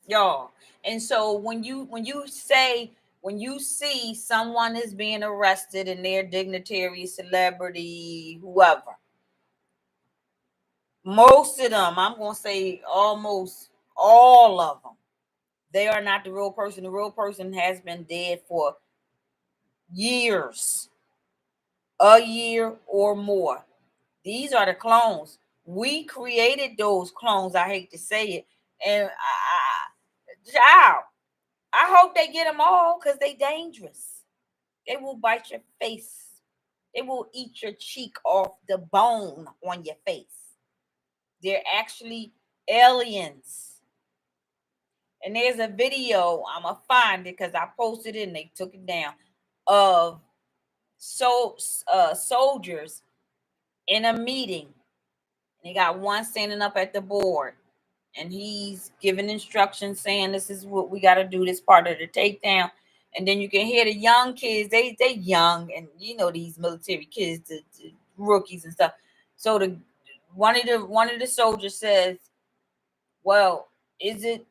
y'all. And so when you see someone is being arrested and they're dignitary, celebrity, whoever, most of them, I'm gonna say almost all of them, they are not the real person. The real person has been dead for years, a year or more. These are the clones. We created those clones. I hate to say it, and child, I hope they get them all because they dangerous. They will bite your face. They will eat your cheek off the bone on your face. They're actually aliens. And there's a video, I'm going to find it because I posted it and they took it down, of soldiers in a meeting. And they got one standing up at the board. And he's giving instructions saying this is what we got to do, this part of the takedown. And then you can hear the young kids, they young, and you know these military kids, the rookies and stuff. So one of the soldiers says, well, is it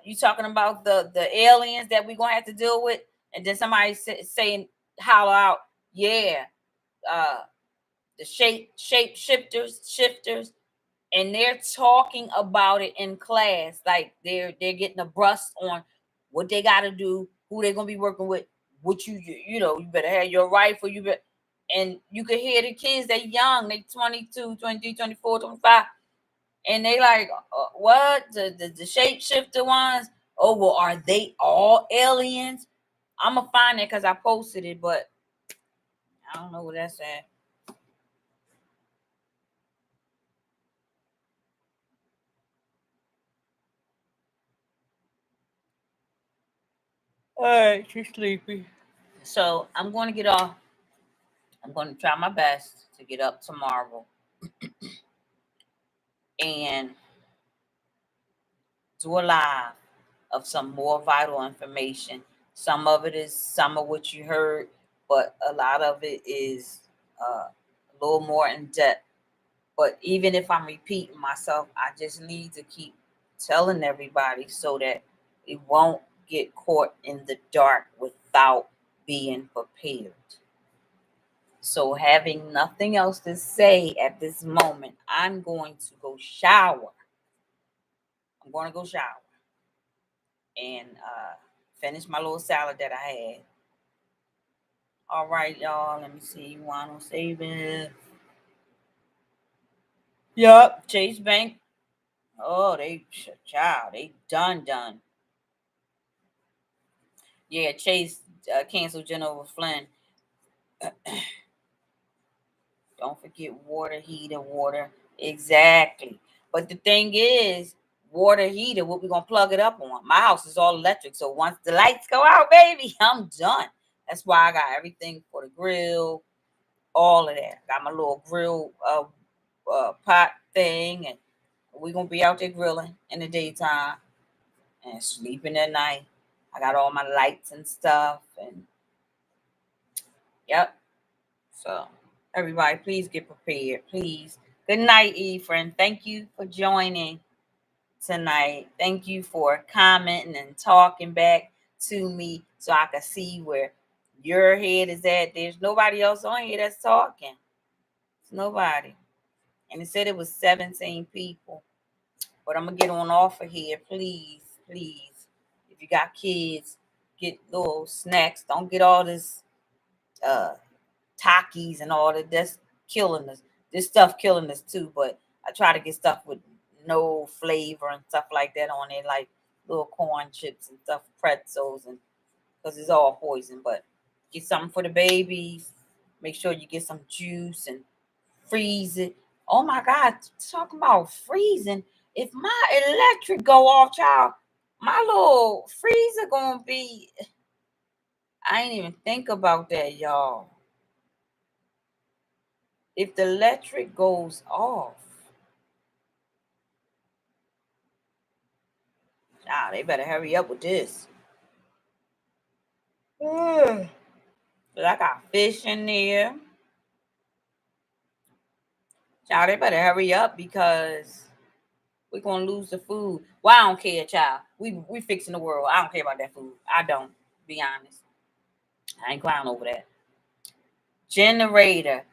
you talking about the aliens that we're gonna have to deal with? And then somebody saying, holler out, yeah, the shifters, and they're talking about it in class, like they're getting a brush on what they got to do, who they're gonna be working with, what you know, you better have your rifle, and you could hear the kids, they young, they 22, 23, 24, 25, and they like, what, the shapeshifter ones? Oh, well, are they all aliens? I'm gonna find it because I posted it, but I don't know where that's at. All right, she's sleepy. So I'm going to get off. I'm going to try my best to get up tomorrow and do a live of some more vital information. Some of it is some of what you heard, but a lot of it is a little more in depth. But even if I'm repeating myself, I just need to keep telling everybody so that it won't get caught in the dark without being prepared. So, having nothing else to say at this moment, I'm going to go shower. I'm going to go shower and finish my little salad that I had. All right, y'all. Let me see. You want to save it? Yup. Chase Bank. Oh, child, they done. Yeah, Chase canceled Jennifer Flynn. Don't forget water heater, water. Exactly. But the thing is, water heater, what we gonna plug it up on? My house is all electric, so once the lights go out, baby, I'm done. That's why I got everything for the grill, all of that. Got my little grill pot thing, and we gonna be out there grilling in the daytime and sleeping at night. I got all my lights and stuff, and yep. So everybody, please get prepared, please. Good night, Ephraim. Thank you for joining tonight. Thank you for commenting and talking back to me so I can see where your head is at. There's nobody else on here that's talking. It's nobody. And it said it was 17 people. But I'm going to get on off of here. Please, please. If you got kids, get little snacks. Don't get all this Takis and all that. That's killing us. This stuff killing us too. But I try to get stuff with no flavor and stuff like that on it, like little corn chips and stuff, pretzels, and because it's all poison. But get something for the babies. Make sure you get some juice and freeze it. Oh my God, talking about freezing. If my electric go off, child, my little freezer gonna be. I ain't even think about that, y'all. If the electric goes off, they better hurry up with this. But I got fish in there. They better hurry up because We're gonna lose the food. Well, I don't care, child. We fixing the world. I don't care about that food. I don't. Be honest. I ain't crying over that. Generator.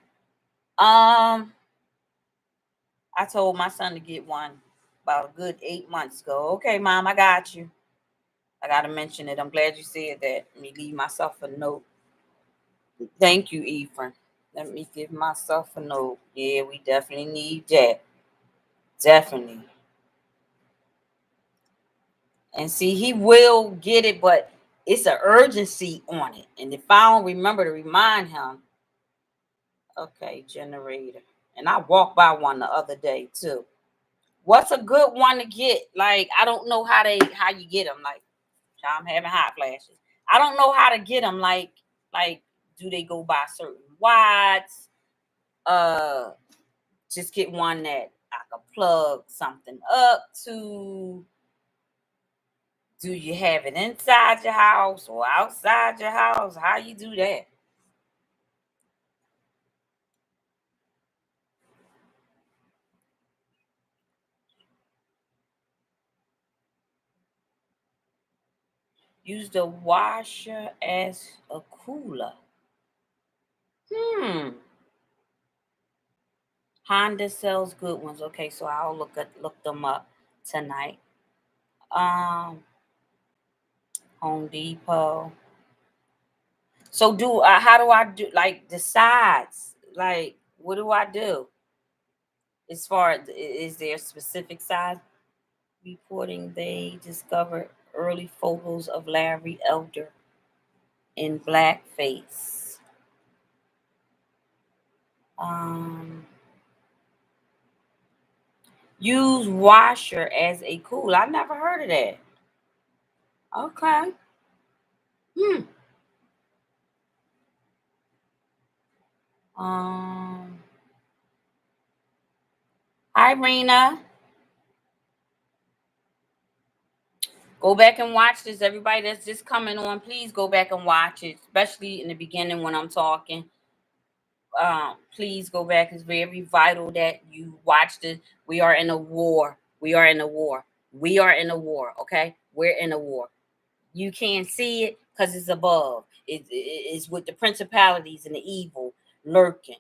I told my son to get one about a good 8 months ago. Okay, Mom, I got you. I gotta mention it. I'm glad you said that. Let me leave myself a note. Thank you, Ephraim. Let me give myself a note. Yeah, we definitely need that. Definitely. And see, he will get it, but it's an urgency on it. And if I don't remember to remind him, okay, generator. And I walked by one the other day too. What's a good one to get? Like, I don't know how you get them. Like, I'm having hot flashes. I don't know how to get them. Like, do they go by certain watts? Just get one that I can plug something up to. Do you have it inside your house or outside your house? How you do that? Use the washer as a cooler. Honda sells good ones. Okay, so I'll look them up tonight. Home Depot. So how do I do like the sides? Like, what do I do? As far as, is there a specific size? Reporting they discovered early photos of Larry Elder in blackface. Use washer as a cooler. I never heard of that. Okay. Hi, Rena. Go back and watch this. Everybody that's just coming on, please go back and watch it, especially in the beginning when I'm talking. Please go back. It's very vital that you watch this. We are in a war. We are in a war. We are in a war. Okay, we're in a war. You can't see it because it's above. It's with the principalities and the evil lurking.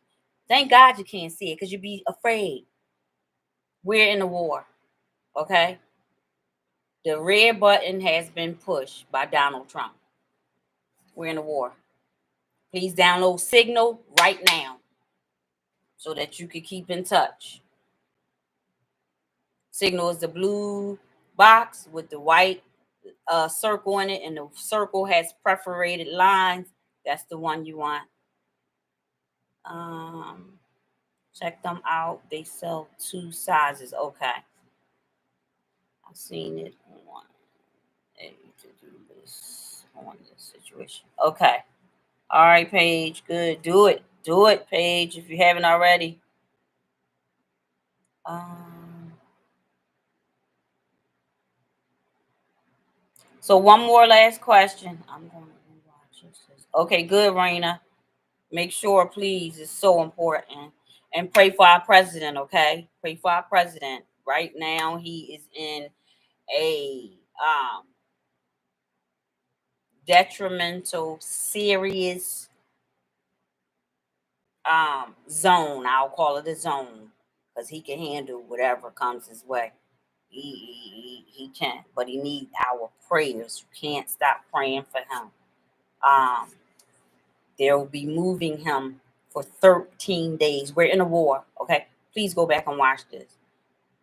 Thank God you can't see it because you'd be afraid. We're in a war. Okay. The red button has been pushed by Donald Trump. We're in a war. Please download Signal right now so that you can keep in touch. Signal is the blue box with the white circle in it, and the circle has perforated lines. That's the one you want. Check them out. They sell 2 sizes. Okay. I've seen it on to do this on this situation. Okay. All right, Paige. Good. Do it. Do it, Paige, if you haven't already. So one more last question. I'm going to watch this. Okay, good, Raina. Make sure, please. It's so important. And pray for our president, okay? Pray for our president. Right now, he is in a detrimental, serious zone. I'll call it a zone because he can handle whatever comes his way. He can, but he needs our prayers. You can't stop praying for him. They'll be moving him for 13 days. We're in a war, okay? Please go back and watch this.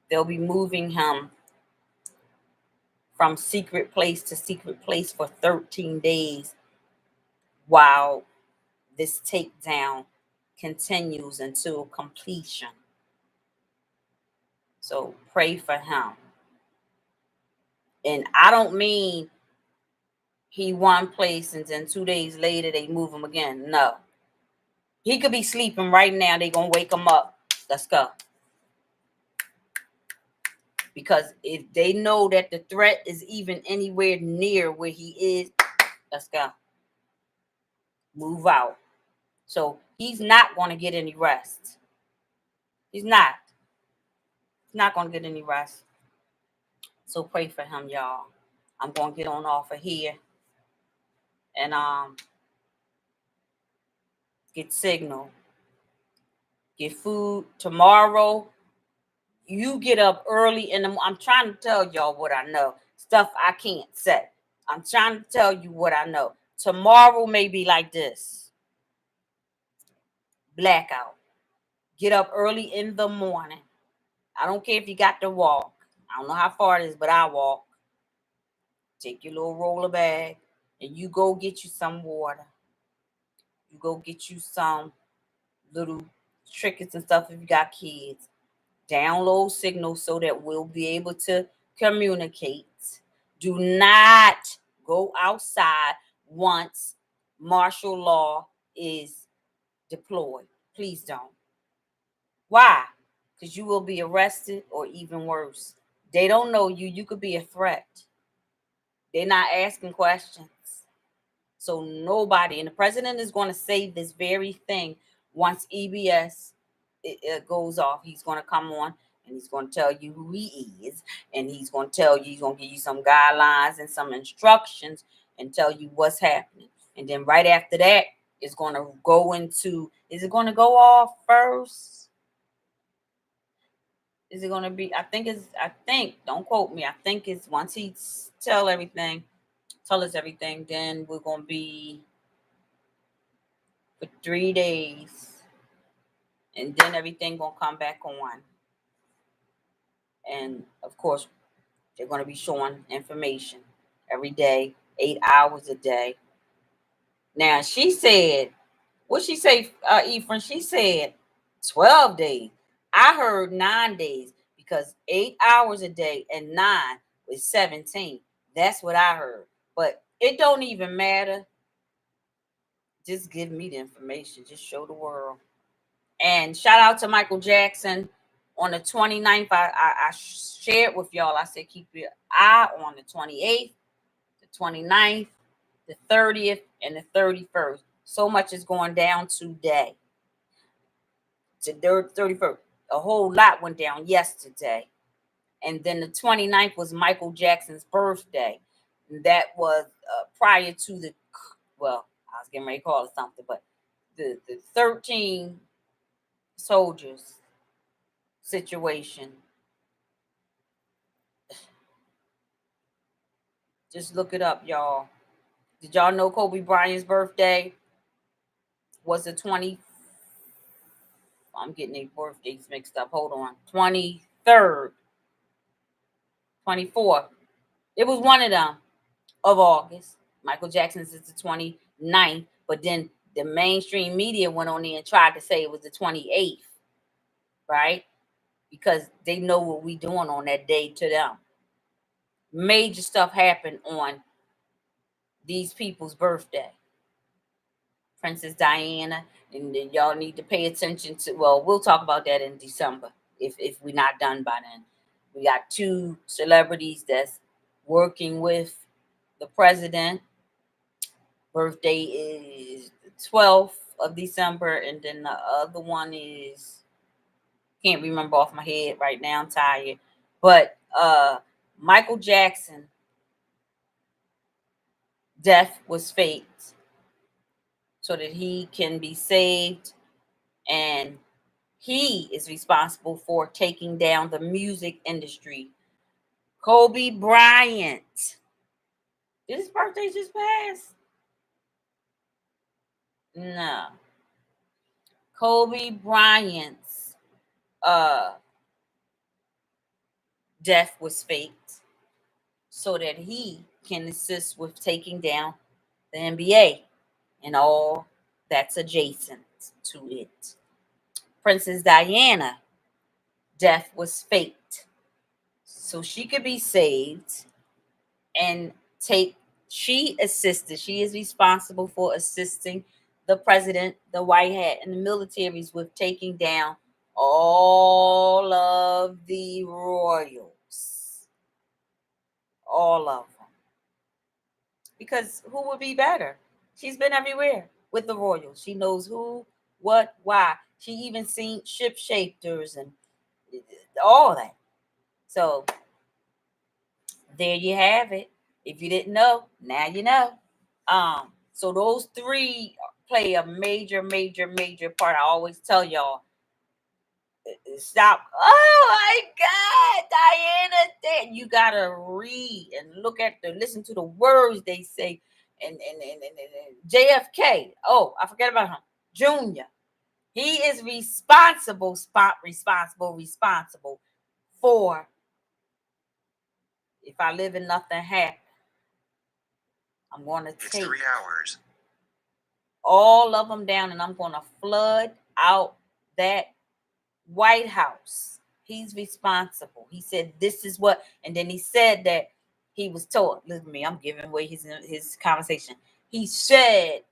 They'll be moving him from secret place to secret place for 13 days while this takedown continues until completion. So pray for him. And I don't mean he one place and then 2 days later they move him again. No. He could be sleeping right now. They're going to wake him up. Let's go. Because if they know that the threat is even anywhere near where he is, let's go. Move out. So he's not going to get any rest. He's not. He's not going to get any rest. So pray for him, y'all. I'm gonna get on off of here and get signal, get food tomorrow. You get up early in the. I'm trying to tell y'all what I know. Stuff I can't say. I'm trying to tell you what I know. Tomorrow may be like this. Blackout. Get up early in the morning. I don't care if you got to walk. I don't know how far it is, but I walk. Take your little roller bag and you go get you some water. You go get you some little trinkets and stuff if you got kids. Download signal so that we'll be able to communicate. Do not go outside once martial law is deployed. Please don't. Why? Because you will be arrested or even worse. They don't know you. You could be a threat. They're not asking questions. So nobody, and the president is going to say this very thing once EBS it goes off. He's going to come on and he's going to tell you who he is. And he's going to tell you, he's going to give you some guidelines and some instructions and tell you what's happening. And then right after that, it's going to go into, is it going to go off first? Is it going to be, I think, don't quote me. I think it's once he tell us everything, then we're going to be for 3 days. And then everything going to come back on. And of course, they're going to be showing information every day, 8 hours a day. Now, she said, what she say, Ephraim? She said 12 days. I heard 9 days because 8 hours a day and 9 is 17. That's what I heard. But it don't even matter. Just give me the information. Just show the world. And shout out to Michael Jackson. On the 29th, I shared with y'all. I said, keep your eye on the 28th, the 29th, the 30th, and the 31st. So much is going down today. To the 31st. A whole lot went down yesterday. And then the 29th was Michael Jackson's birthday. And that was prior to the, well, I was getting ready to call it something, but the 13 soldiers situation. Just look it up, y'all. Did y'all know Kobe Bryant's birthday was the 20th? I'm getting their birthdays mixed up. Hold on. 23rd, 24th. It was one of them of August. Michael Jackson's is the 29th, but then the mainstream media went on there and tried to say it was the 28th, right? Because they know what we doing on that day to them. Major stuff happened on these people's birthday. Princess Diana, and then y'all need to pay attention to, well, we'll talk about that in December if we're not done by then. We got 2 celebrities that's working with the president. Birthday is the 12th of December, and then the other one is, can't remember off my head right now, I'm tired. But Michael Jackson death was faked so that he can be saved, and he is responsible for taking down the music industry. Kobe Bryant. Did his birthday just pass? No. Kobe Bryant's death was faked so that he can assist with taking down the NBA and all that's adjacent to it. Princess Diana death was faked so she could be saved and she is responsible for assisting the president, the White Hat, and the militaries with taking down all of the royals. All of them. Because who would be better? She's been everywhere with the royals. She knows who, what, why. She even seen ship shapers and all that. So there you have it. If you didn't know, now you know. So those three play a major, major, major part. I always tell y'all, stop. Oh my God, Diana, you gotta read and listen to the words they say. And JFK. Oh, I forget about him. Junior. He is responsible for if I live and nothing happens. I'm going to take 3 hours. all of them down and I'm going to flood out that White House. He's responsible. He said, this is what, and then he said that he was told, look at me, I'm giving away his conversation. He said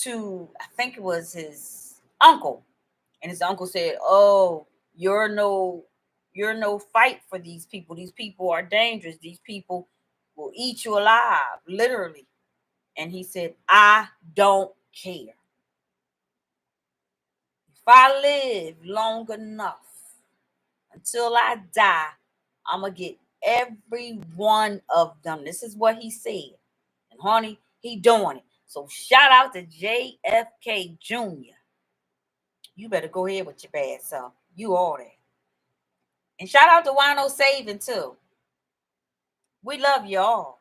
to, I think it was his uncle, and his uncle said, oh, you're no fight for these people. These people are dangerous. These people will eat you alive, literally. And he said, I don't care. If I live long enough until I die, I'm going to get every one of them. This is what he said. And honey, he doing it. So shout out to JFK Jr. You better go ahead with your bad self. You all that. And shout out to Wino Saving too. We love y'all.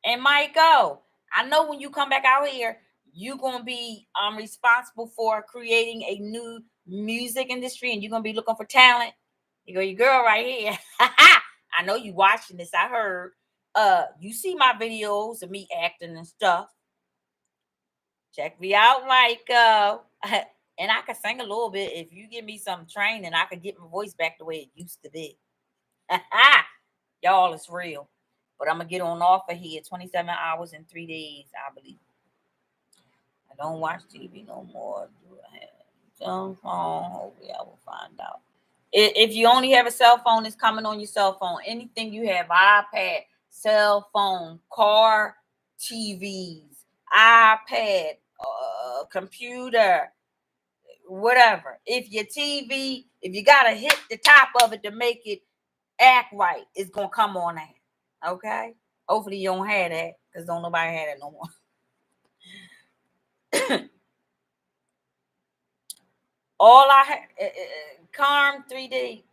And Michael, I know when you come back out here, you're gonna be responsible for creating a new music industry, and you're gonna be looking for talent. You go, your girl right here. I know you watching this. I heard. You see my videos of me acting and stuff. Check me out, Michael. And I can sing a little bit. If you give me some training, I can get my voice back the way it used to be. Y'all, it's real. But I'm going to get on off of here 27 hours and 3 days, I believe. I don't watch TV no more. Do I have a cell phone? Hopefully I will find out. If you only have a cell phone, it's coming on your cell phone. Anything you have, iPad, cell phone, car, TVs, iPad, computer, whatever. If your TV, if you got to hit the top of it to make it act right, it's going to come on that. Okay? Hopefully you don't have that because don't nobody have that no more. All I have, Carm 3D,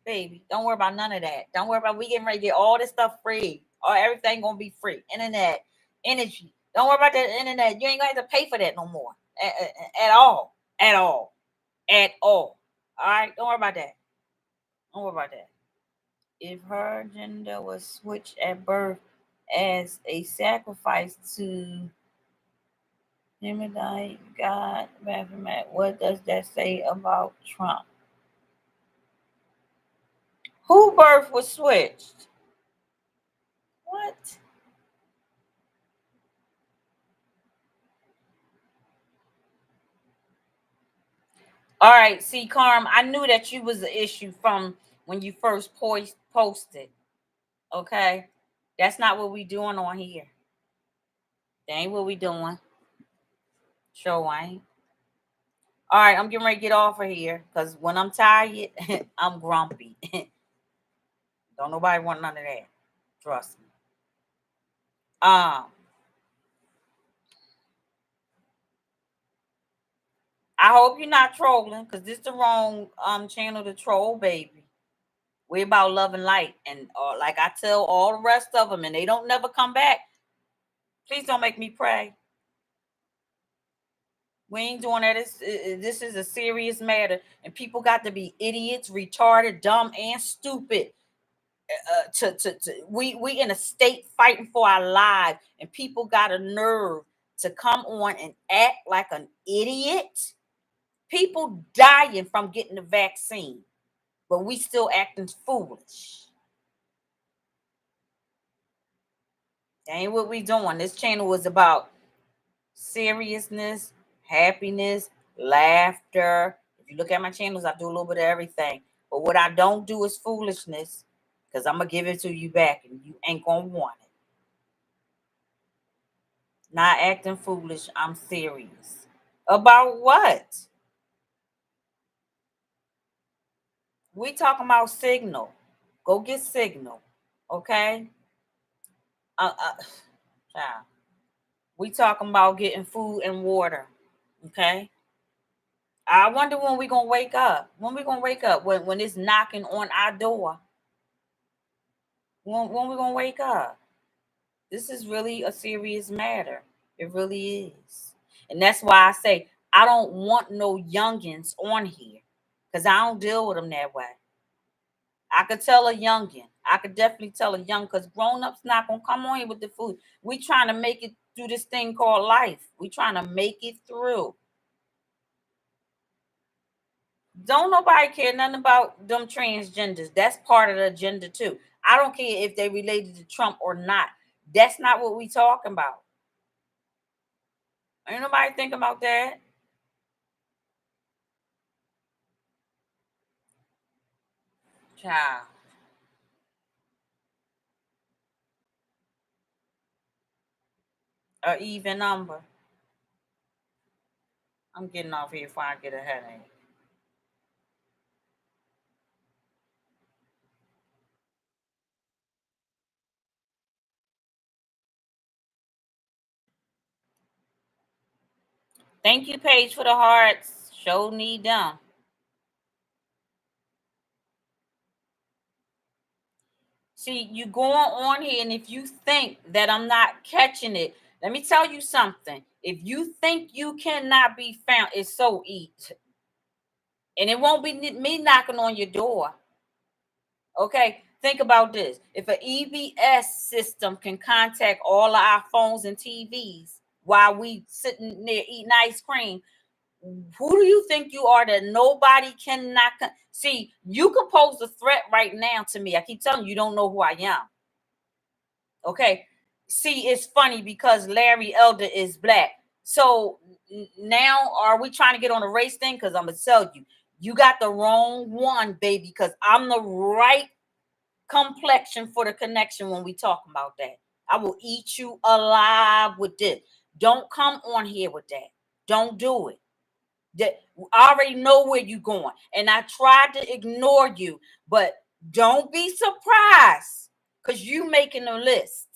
baby, don't worry about none of that. Don't worry about, we getting ready to get all this stuff free. Or everything going to be free. Internet, energy. Don't worry about that internet. You ain't going to have to pay for that no more. At all. At all. At all. All right? Don't worry about that. Don't worry about that. If her gender was switched at birth as a sacrifice to Gemini, God, Baphomet, what does that say about Trump? Who birth was switched? What? All right, see, Carm, I knew that you was an issue from when you first posted. Okay? That's not what we doing on here. That ain't what we doing. Sure ain't. All right, I'm getting ready to get off of here because when I'm tired, I'm grumpy. Don't nobody want none of that. Trust me. I hope you're not trolling because this is the wrong channel to troll, baby. We're about love and light. And like I tell all the rest of them, and they don't never come back. Please don't make me pray. We ain't doing that. This is a serious matter. And people got to be idiots, retarded, dumb, and stupid. We in a state fighting for our lives. And people got a nerve to come on and act like an idiot. People dying from getting the vaccine. But we still acting foolish. That ain't what we doing. This channel was about seriousness, happiness, laughter. If you look at my channels, I do a little bit of everything. But what I don't do is foolishness, because I'm going to give it to you back and you ain't going to want it. Not acting foolish. I'm serious. About what? We talking about Signal. Go get Signal. Okay? Child. We talking about getting food and water. Okay? I wonder when we gonna wake up. When we gonna wake up? When it's knocking on our door. When we gonna wake up? This is really a serious matter. It really is. And that's why I say I don't want no youngins on here. Because I don't deal with them that way. I could tell a youngin. I could definitely tell a young, because grown-ups not gonna come on here with the food. We trying to make it through this thing called life. We trying to make it through. Don't nobody care nothing about them transgenders. That's part of the agenda too. I don't care if they related to Trump or not. That's not what we talking about. Ain't nobody think about that. Child. A even number. I'm getting off here before I get a headache. Thank you, Paige, for the hearts. Show need them. See, you going on here, and if you think that I'm not catching it, let me tell you something. If you think you cannot be found, it's so easy. And it won't be me knocking on your door. Okay, think about this. If an EBS system can contact all of our phones and TVs while we sitting there eating ice cream, who do you think you are that nobody cannot see? You can pose a threat right now to me. I keep telling you, you don't know who I am. Okay, see, it's funny because Larry Elder is black. So now are we trying to get on a race thing? Because I'm gonna tell you, you got the wrong one, baby, because I'm the right complexion for the connection when we talk about that. I will eat you alive with this. Don't come on here with that. Don't do it. That I already know where you're going, and I tried to ignore you, but don't be surprised because you making a list.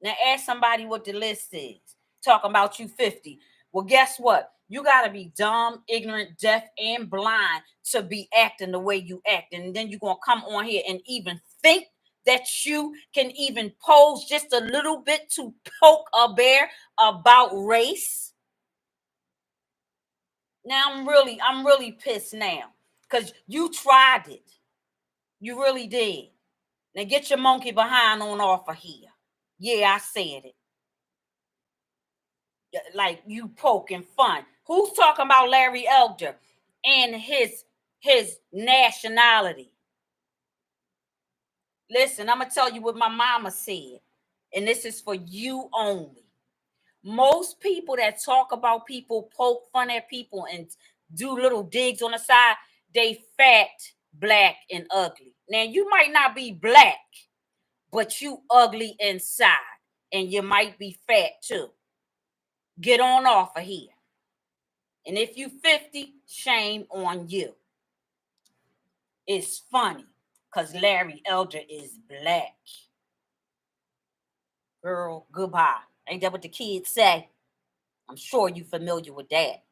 Now ask somebody what the list is. Talking about you 50. Well, guess what? You got to be dumb, ignorant, deaf, and blind to be acting the way you act. And then you're going to come on here and even think that you can even pose just a little bit to poke a bear about race. Now I'm really pissed now because you tried it. You really did. Now get your monkey behind on off of here. Yeah, I said it. Like you poking fun. Who's talking about Larry Elder and his nationality? Listen, I'm gonna tell you what my mama said, and this is for you only. Most people that talk about people, poke fun at people, and do little digs on the side, they fat, black, and ugly. Now you might not be black, but you ugly inside, and you might be fat too. Get on off of here. And if you 50, shame on you. It's funny because Larry Elder is black. Girl, goodbye. Ain't that what the kids say? I'm sure you familiar with that.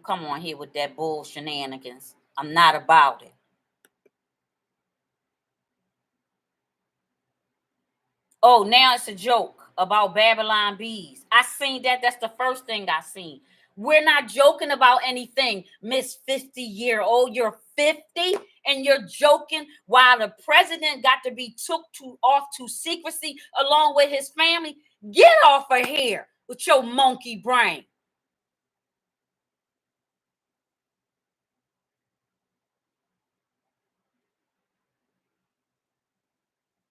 Come on here with that bull shenanigans. I'm not about it. Oh, now it's a joke about Babylon bees. I seen that. That's the first thing I seen. We're not joking about anything, Miss 50-year-old. You're 50 and you're joking while the president got to be took off to secrecy along with his family. Get off of here with your monkey brain.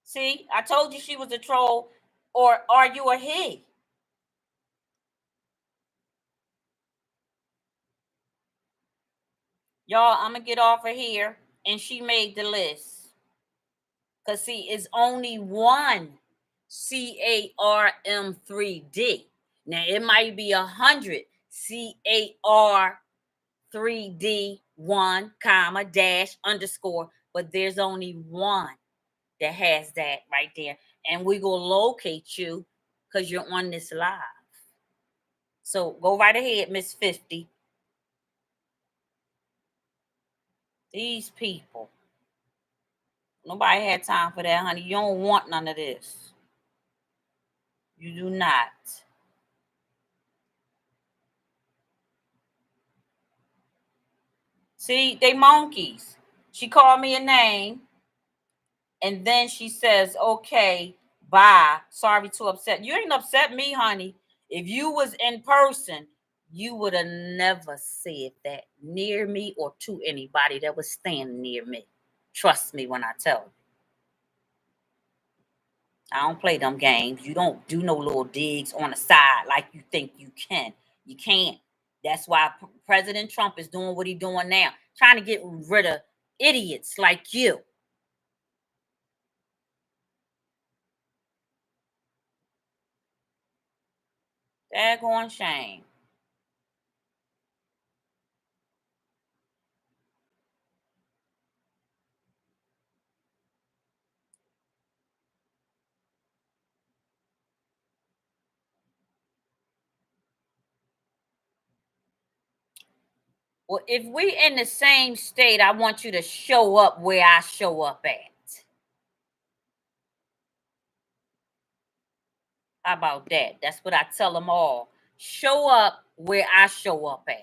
See, I told you she was a troll. Or are you a he? Y'all, I'm going to get off of here. And she made the list. Because, see, it's only one CARM3D. Now, it might be 100 CAR3D1, comma, dash, underscore but there's only one that has that right there. And we gonna locate you because you're on this live. So go right ahead, Miss 50. These people. Nobody had time for that, honey. You don't want none of this. You do not. See, they monkeys. She called me a name, and then she says, okay, bye. Sorry to upset. You ain't upset me, honey. If you was in person, you would have never said that near me or to anybody that was standing near me. Trust me when I tell you. I don't play them games. You don't do no little digs on the side like you think you can. You can't. That's why President Trump is doing what he's doing now, trying to get rid of idiots like you. Daggone shame. Well, if we in the same state, I want you to show up where I show up at. How about that? That's what I tell them all. Show up where I show up at.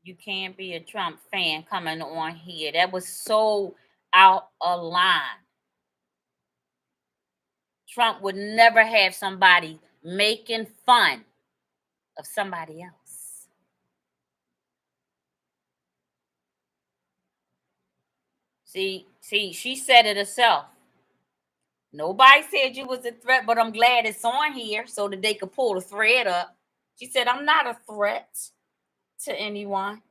You can't be a Trump fan coming on here. That was so out of line. Trump would never have somebody making fun of somebody else. See, she said it herself. Nobody said you was a threat, but I'm glad it's on here so that they could pull the thread up. She said, I'm not a threat to anyone.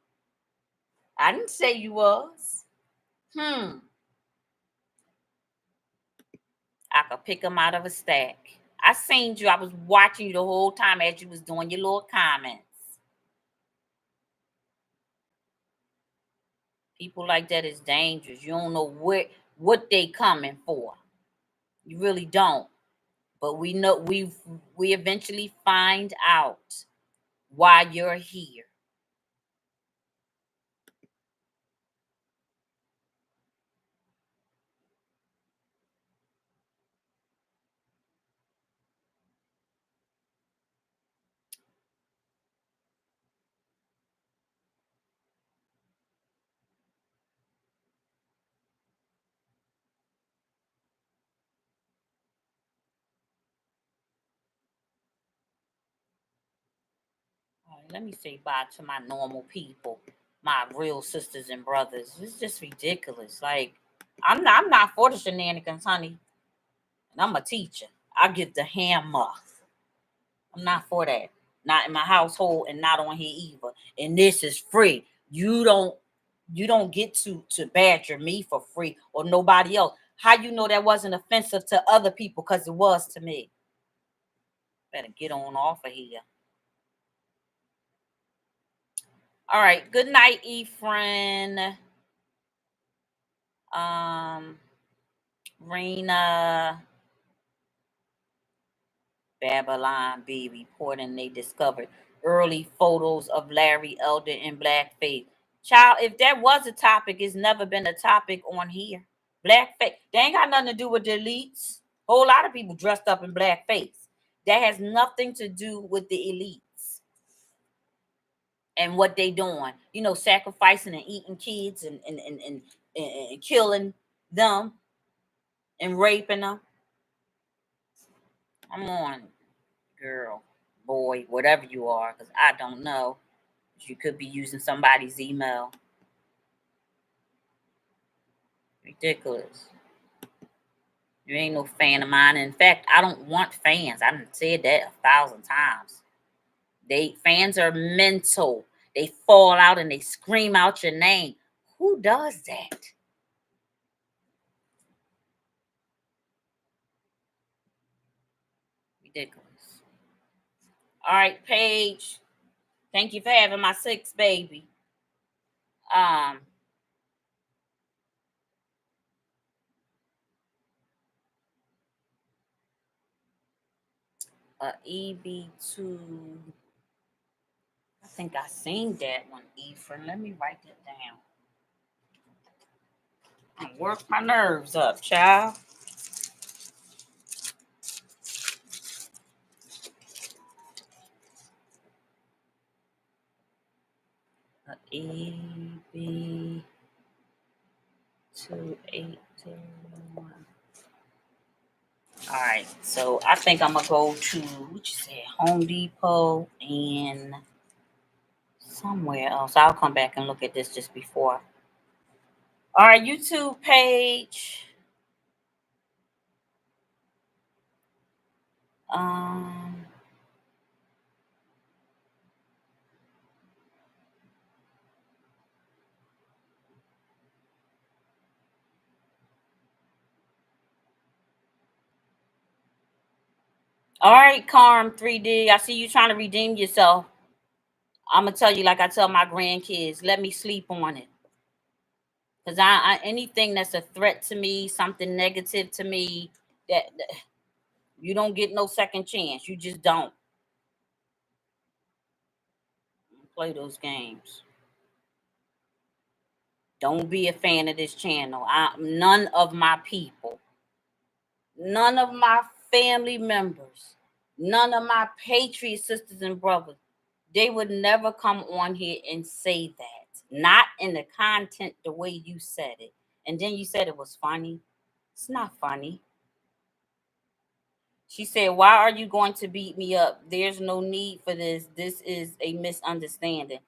I didn't say you was. I could pick them out of a stack. I seen you. I was watching you the whole time as you was doing your little comments. People like that is dangerous. You don't know what they coming for. You really don't. But we know we eventually find out why you're here. All right, let me say bye to my normal people, my real sisters and brothers. It's just ridiculous. Like, I'm not for the shenanigans, honey. And I'm a teacher. I get the hammer. I'm not for that. Not in my household and not on here either. And this is free. You don't get to badger me for free or nobody else. How you know that wasn't offensive to other people? Because it was to me. Better get on off of here. All right. Good night, Ephraim. Rena. Babylon B reporting they discovered early photos of Larry Elder in blackface. Child, if that was a topic, it's never been a topic on here. Blackface, they ain't got nothing to do with the elites. Whole lot of people dressed up in blackface. That has nothing to do with the elites and what they doing. You know, sacrificing and eating kids and killing them and raping them. Come on, girl, boy, whatever you are, because I don't know. You could be using somebody's email. Ridiculous. You ain't no fan of mine. In fact, I don't want fans. I've said that 1,000 times. Fans are mental. They fall out and they scream out your name. Who does that? All right, Paige. Thank you for having my sixth baby. EB2. I think I seen that one, Ephraim. Let me write that down. And work my nerves up, child. EB2801. All right, so I think I'm gonna go to what you said, Home Depot and somewhere else. I'll come back and look at this just before. All right, YouTube page. All right, Carm 3D. I see you trying to redeem yourself. I'm gonna tell you, like I tell my grandkids, let me sleep on it. Because I anything that's a threat to me, something negative to me, that you don't get no second chance. You just don't play those games. Don't be a fan of this channel. None of my people, none of my family members, none of my patriot sisters and brothers, they would never come on here and say that. Not in the content the way you said it. And then you said it was funny. It's not funny. She said, why are you going to beat me up? There's no need for this. This is a misunderstanding.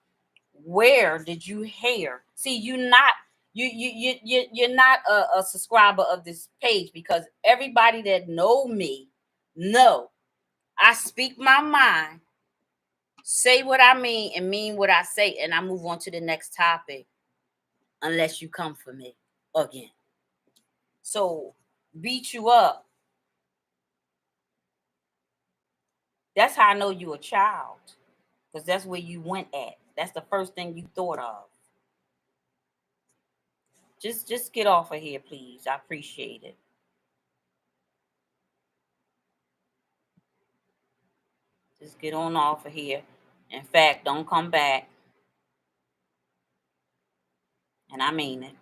Where did you hear? See, you're not a subscriber of this page, because everybody that know me know I speak my mind, say what I mean, and mean what I say, and I move on to the next topic unless you come for me again. So beat you up. That's how I know you a child, because that's where you went at. That's the first thing you thought of. Just get off of here, please. I appreciate it. Just get on off of here. In fact, don't come back. And I mean it.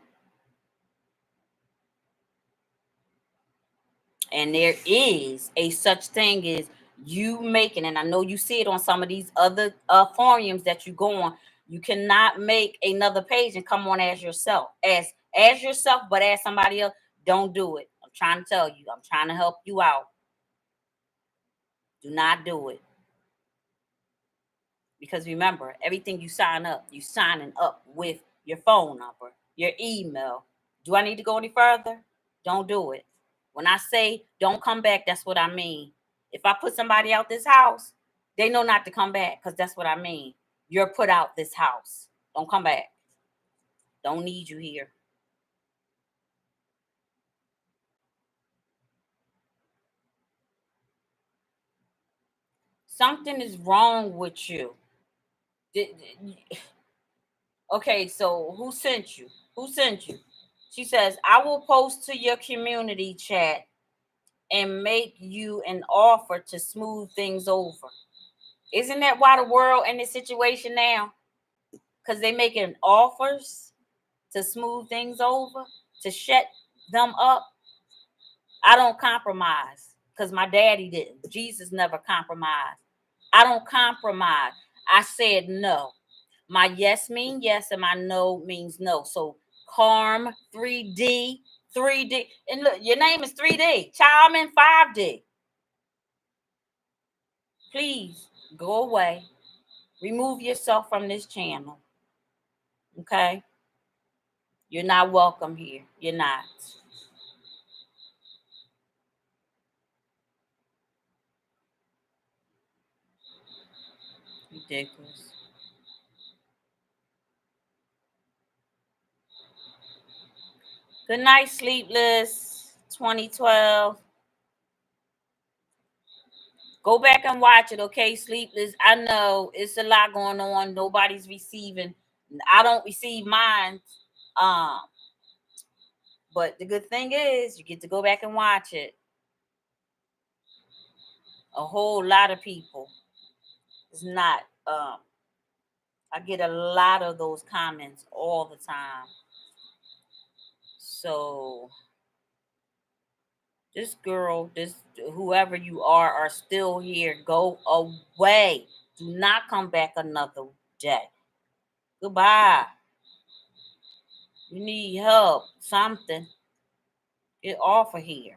And there is a such thing as you making, and I know you see it on some of these other forums that you go on. You cannot make another page and come on as yourself, as yourself, but as somebody else. Don't do it. I'm trying to tell you. I'm trying to help you out. Do not do it. Because remember, everything you sign up, you signing up with your phone number, your email. Do I need to go any further? Don't do it. When I say don't come back, that's what I mean. If I put somebody out this house, they know not to come back, because that's what I mean. You're put out this house. Don't come back. Don't need you here. Something is wrong with you. Okay, so who sent you? Who sent you? She says, I will post to your community chat and make you an offer to smooth things over. Isn't that why the world in this situation now? Because they making offers to smooth things over, to shut them up. I don't compromise, because my daddy didn't. Jesus never compromised. I don't compromise. I said no. My yes means yes, and my no means no. So Carm 3D, 3D. And look, your name is 3D. Child, I'm in 5D. Please go away. Remove yourself from this channel. Okay? You're not welcome here. You're not. Ridiculous. Good night, Sleepless 2012. Go back and watch it, okay, Sleepless? I know it's a lot going on. Nobody's receiving. I don't receive mine. But the good thing is you get to go back and watch it. A whole lot of people. It's not. I get a lot of those comments all the time. So this girl, this whoever you are still here. Go away. Do not come back another day. Goodbye. You need help. Something. Get off of here.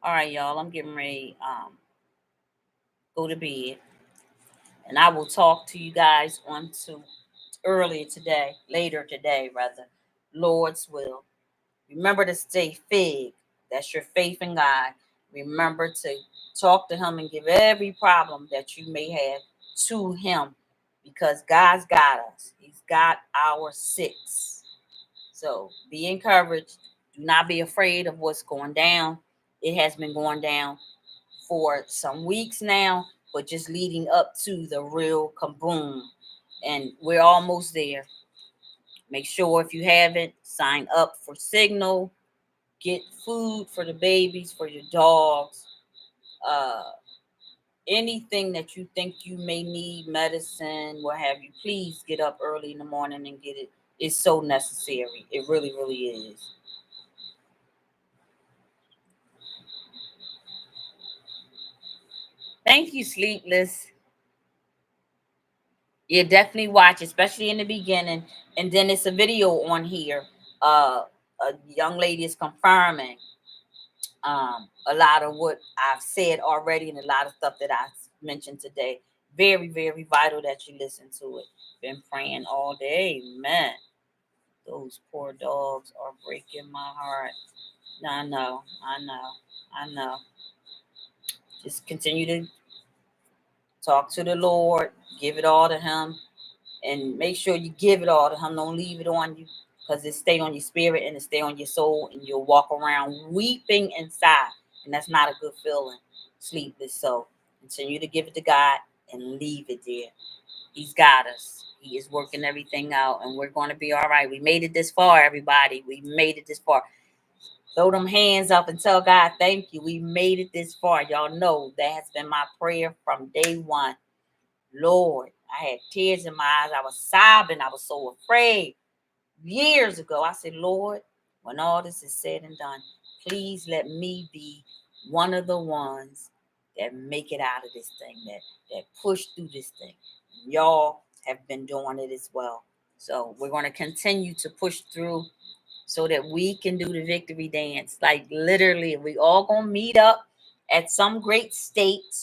All right, y'all. I'm getting ready. Go to bed. And I will talk to you guys on to later today, rather. Lord's will. Remember to stay fig. That's your faith in God. Remember to talk to him and give every problem that you may have to him, because God's got us. He's got our six. So be encouraged. Do not be afraid of what's going down. It has been going down for some weeks now, but just leading up to the real kaboom. And we're almost there. Make sure if you haven't, sign up for Signal. Get food for the babies, for your dogs. Anything that you think you may need, medicine, what have you, please get up early in the morning and get it. It's so necessary. It really, really is. Thank you, Sleepless. Yeah, definitely watch, especially in the beginning. And then it's a video on here. A young lady is confirming a lot of what I've said already and a lot of stuff that I mentioned today. Very, very vital that you listen to it. Been praying all day, man. Those poor dogs are breaking my heart. I know, I know, I know. Just continue to talk to the Lord, give it all to him, and make sure you give it all to him. Don't leave it on you, because it stay on your spirit and it stay on your soul, and you'll walk around weeping inside, and that's not a good feeling. Sleepless. So continue to give it to God and leave it there. He's got us. He is working everything out, and we're going to be all right. We made it this far, everybody. We made it this far. Throw them hands up and tell God, thank you. We made it this far. Y'all know that has been my prayer from day one. Lord, I had tears in my eyes. I was sobbing. I was so afraid. Years ago, I said, Lord, when all this is said and done, please let me be one of the ones that make it out of this thing, that push through this thing. Y'all have been doing it as well. So we're going to continue to push through so that we can do the victory dance. Like literally, we all going to meet up at some great state,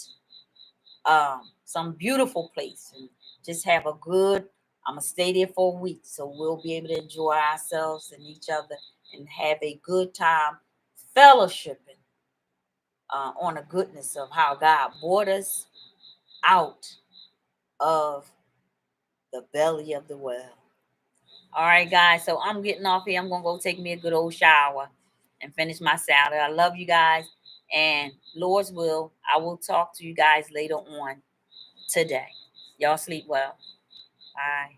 some beautiful place, and just have a good, I'm gonna stay there for a week, so we'll be able to enjoy ourselves and each other and have a good time fellowshipping on the goodness of how God brought us out of the belly of the well. All right, guys, so I'm getting off here. I'm gonna go take me a good old shower and finish my salad. I love you guys, and Lord's will, I will talk to you guys later on today. Y'all sleep well. Bye.